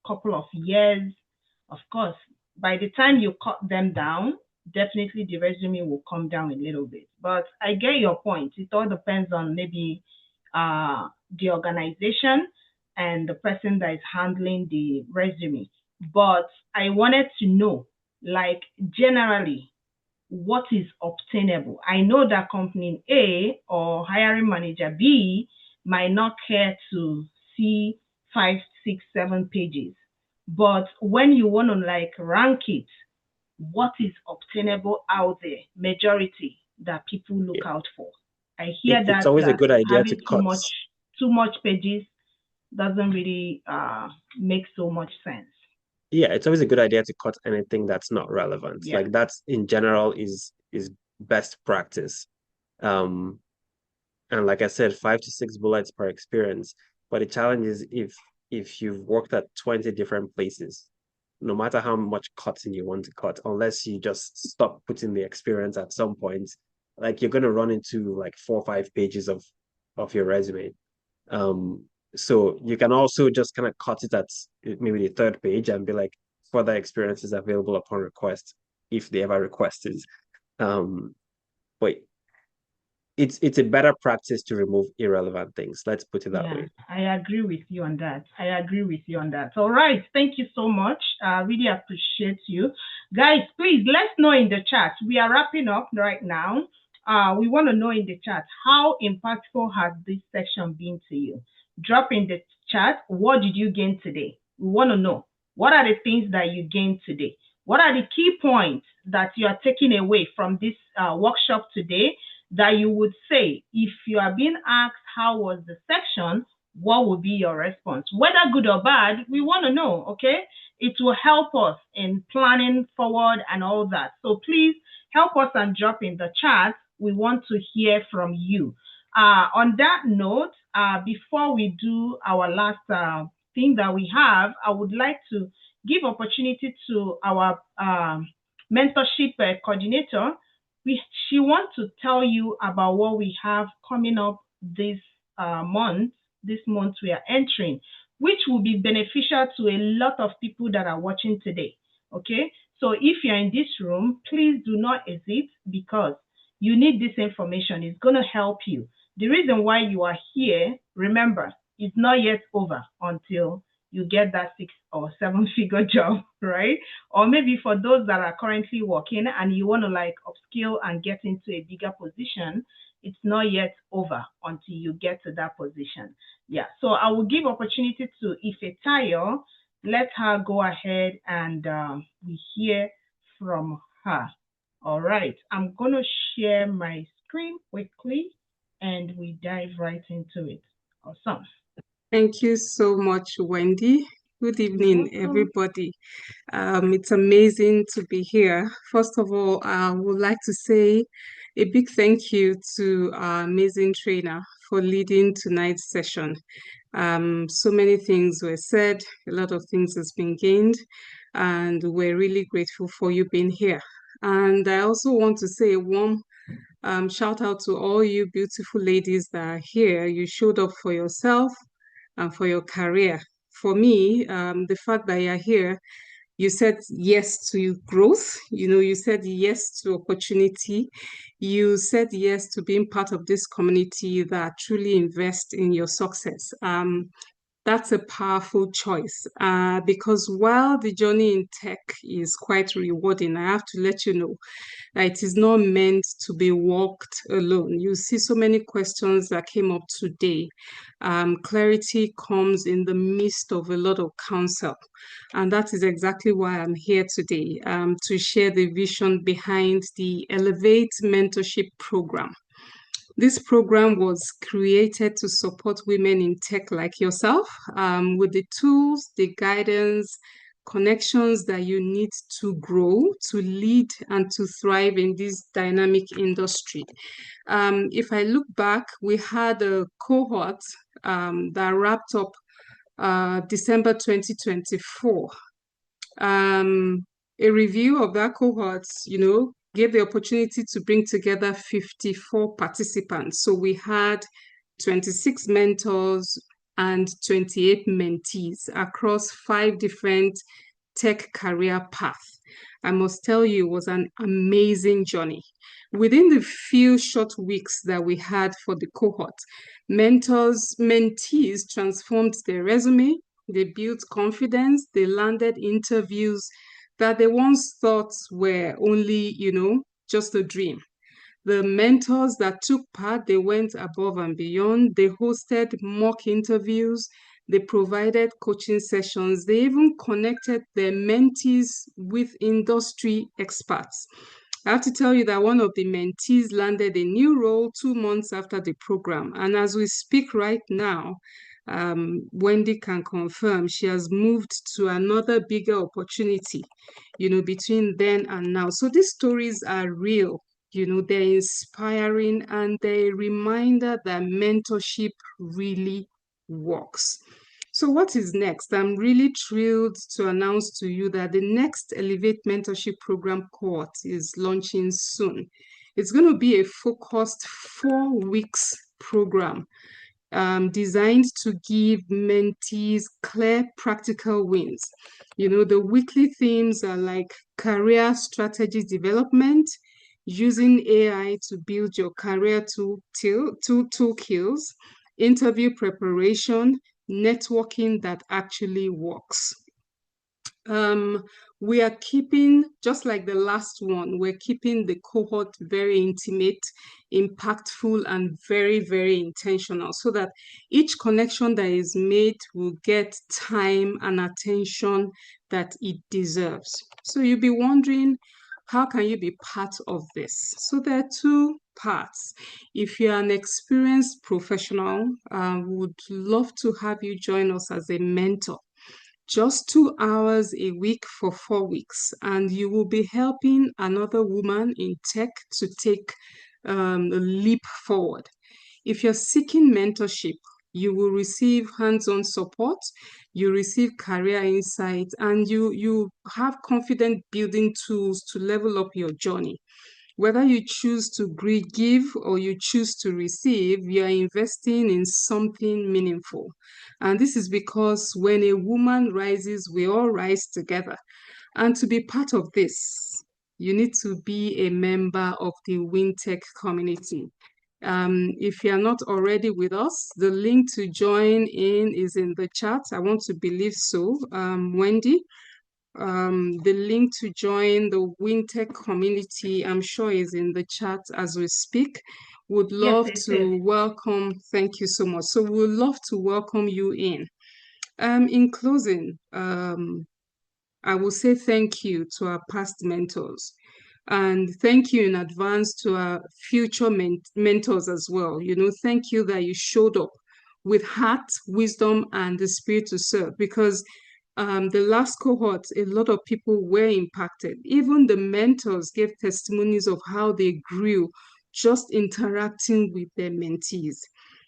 couple of years, of course, by the time you cut them down, definitely the resume will come down a little bit. But I get your point. It all depends on maybe the organization and the person that is handling the resume. But I wanted to know, like, generally, what is obtainable. I know that company A or hiring manager B might not care to see 5, 6, 7 pages. But when you want to like rank it, what is obtainable out there, majority that people look out for? I hear It's always a good idea to having cut. too much pages doesn't really make so much sense. Yeah, it's always a good idea to cut anything that's not relevant. Yeah. Like that's in general is best practice. And like I said, 5 to 6 bullets per experience. But the challenge is if you've worked at 20 different places, no matter how much cutting you want to cut, unless you just stop putting the experience at some point, like you're gonna run into like 4 or 5 pages of your resume. So you can also just kind of cut it at maybe the 3rd page and be like, further experiences available upon request, if they ever request it. But it's a better practice to remove irrelevant things. Let's put it that way. I agree with you on that. All right. Thank you so much. I really appreciate you. Guys, please, let's know in the chat. We are wrapping up right now. We want to know in the chat, how impactful has this section been to you? Drop in the chat, what did you gain today? We want to know, what are the things that you gained today? What are the key points that you are taking away from this workshop today that you would say, if you are being asked how was the section, what would be your response? Whether good or bad, we want to know, okay? It will help us in planning forward and all that. So please help us and drop in the chat. We want to hear from you. On that note, before we do our last thing that we have, I would like to give opportunity to our mentorship coordinator. She wants to tell you about what we have coming up this month we are entering, which will be beneficial to a lot of people that are watching today. Okay, so if you're in this room, please do not hesitate, because you need this information. It's going to help you. The reason why you are here, remember, it's not yet over until you get that 6 or 7 figure job, right? Or maybe for those that are currently working and you want to like upskill and get into a bigger position, it's not yet over until you get to that position. Yeah, so I will give opportunity to Ife Tayo. Let her go ahead and we hear from her. All right, I'm going to share my screen quickly and we dive right into it. Awesome. Thank you so much, Wendy. Good evening, everybody. It's amazing to be here. First of all, I would like to say a big thank you to our amazing trainer for leading tonight's session. So many things were said, a lot of things has been gained, and we're really grateful for you being here. And I also want to say a warm shout out to all you beautiful ladies that are here. You showed up for yourself and for your career. For me, the fact that you're here, you said yes to growth, you said yes to opportunity, you said yes to being part of this community that truly invest in your success. That's a powerful choice because while the journey in tech is quite rewarding, I have to let you know that it is not meant to be walked alone. You see so many questions that came up today. Clarity comes in the midst of a lot of counsel. And that is exactly why I'm here today, to share the vision behind the Elevate Mentorship Program. This program was created to support women in tech like yourself with the tools, the guidance, connections that you need to grow, to lead, and to thrive in this dynamic industry. If I look back, we had a cohort that wrapped up December 2024. A review of that cohort, gave the opportunity to bring together 54 participants. So we had 26 mentors and 28 mentees across 5 different tech career paths. I must tell you, it was an amazing journey. Within the few short weeks that we had for the cohort, mentees transformed their resume, they built confidence, they landed interviews that they once thought were only, just a dream. The mentors that took part, they went above and beyond. They hosted mock interviews. They provided coaching sessions. They even connected their mentees with industry experts. I have to tell you that one of the mentees landed a new role 2 months after the program. And as we speak right now, Wendy can confirm she has moved to another bigger opportunity, between then and now. So these stories are real. They're inspiring and they're a reminder that mentorship really works. So what is next? I'm really thrilled to announce to you that the next Elevate Mentorship Program cohort is launching soon. It's going to be a focused 4 weeks program designed to give mentees clear practical wins. The weekly themes are like career strategy development, using AI to build your career toolkits, interview preparation, networking that actually works. We are keeping, just like the last one, we're keeping the cohort very intimate, impactful, and very, very intentional so that each connection that is made will get time and attention that it deserves. So you'll be wondering, how can you be part of this? So there are 2 parts. If you're an experienced professional, we would love to have you join us as a mentor. Just 2 hours a week for 4 weeks, and you will be helping another woman in tech to take a leap forward. If you're seeking mentorship, you will receive hands-on support, you receive career insights, and you have confident building tools to level up your journey. Whether you choose to give or you choose to receive, you are investing in something meaningful. And this is because when a woman rises, we all rise together. And to be part of this, you need to be a member of the WinTech community. If you're not already with us, the link to join in is in the chat. I want to believe so, Wendy. The link to join the WinTech community, I'm sure, is in the chat as we speak. Would love to welcome, thank you so much. So we'd love to welcome you in. In closing, I will say thank you to our past mentors. And thank you in advance to our future mentors as well. Thank you that you showed up with heart, wisdom, and the spirit to serve, because the last cohort, a lot of people were impacted. Even the mentors gave testimonies of how they grew just interacting with their mentees.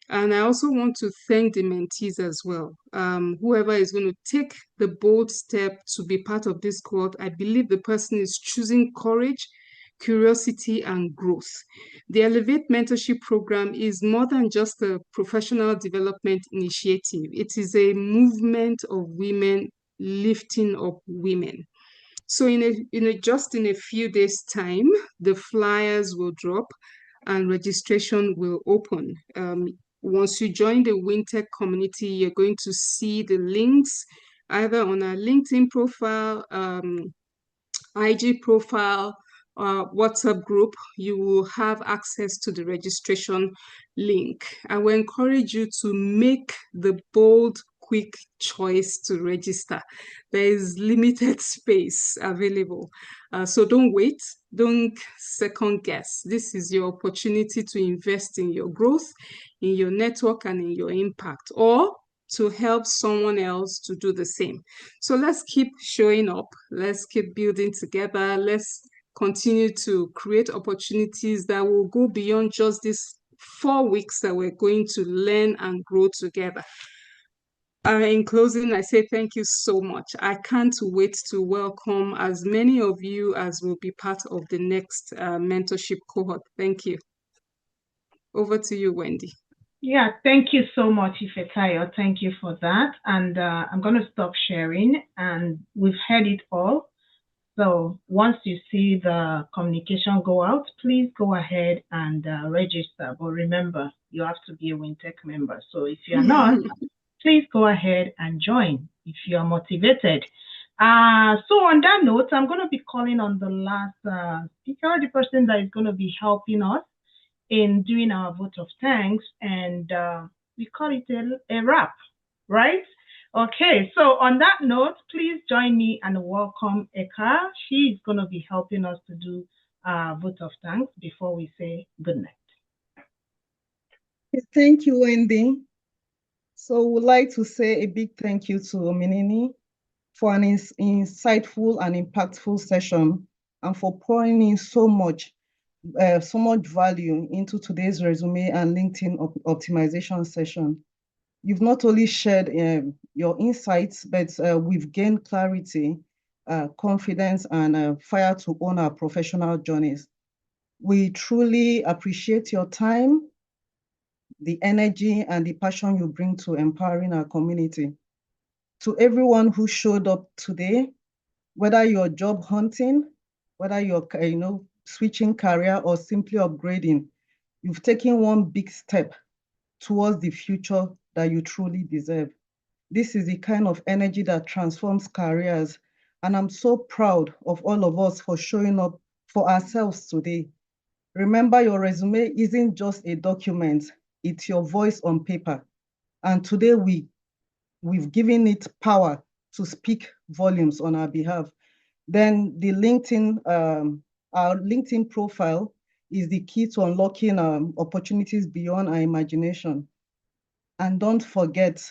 And I also want to thank the mentees as well. Whoever is going to take the bold step to be part of this cohort, I believe the person is choosing courage, curiosity, and growth. The Elevate Mentorship Program is more than just a professional development initiative. It is a movement of women lifting up women. So just in a few days' time, the flyers will drop and registration will open. Once you join the WinTech community, you're going to see the links either on our LinkedIn profile, IG profile, WhatsApp group. You will have access to the registration link. I will encourage you to make the bold quick choice to register. There is limited space available. So don't wait, don't second guess. This is your opportunity to invest in your growth, in your network, and in your impact, or to help someone else to do the same. So let's keep showing up. Let's keep building together. Let's continue to create opportunities that will go beyond just these 4 weeks that we're going to learn and grow together. In closing, I say thank you so much. I can't wait to welcome as many of you as will be part of the next mentorship cohort. Thank you. Over to you, Wendy. Yeah, thank you so much, Ifetayo. Thank you for that. And I'm going to stop sharing, and we've heard it all. So once you see the communication go out, please go ahead and register. But remember, you have to be a WINTEC member. So if you're not, please go ahead and join if you are motivated. So on that note, I'm going to be calling on the last speaker, the person that is going to be helping us in doing our vote of thanks, and we call it a wrap, right? Okay, so on that note, please join me and welcome Eka. She is going to be helping us to do vote of thanks before we say good night. Thank you, Wendy. So we'd like to say a big thank you to Ominini for an insightful and impactful session, and for pouring in so much value into today's resume and LinkedIn optimization session. You've not only shared your insights, but we've gained clarity, confidence, and fire to own our professional journeys. We truly appreciate your time, the energy, and the passion you bring to empowering our community. To everyone who showed up today, whether you're job hunting, whether you're switching career or simply upgrading, you've taken one big step towards the future that you truly deserve. This is the kind of energy that transforms careers, and I'm so proud of all of us for showing up for ourselves today. Remember, your resume isn't just a document, it's your voice on paper. And today we've given it power to speak volumes on our behalf. Then the LinkedIn, our LinkedIn profile is the key to unlocking opportunities beyond our imagination. And don't forget,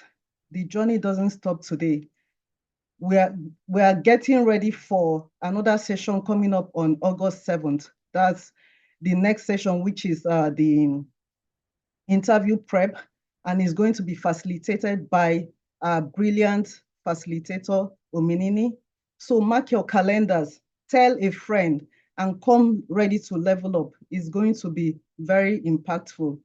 the journey doesn't stop today. We are getting ready for another session coming up on August 7th. That's the next session, which is the interview prep, and is going to be facilitated by our brilliant facilitator, Ominini. So mark your calendars, tell a friend, and come ready to level up. It's going to be very impactful.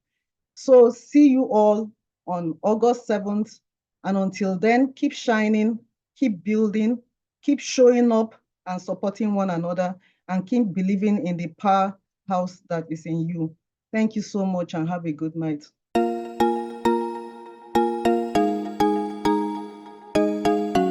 So see you all on August 7th. And until then, keep shining, keep building, keep showing up and supporting one another, and keep believing in the powerhouse that is in you. Thank you so much, and have a good night.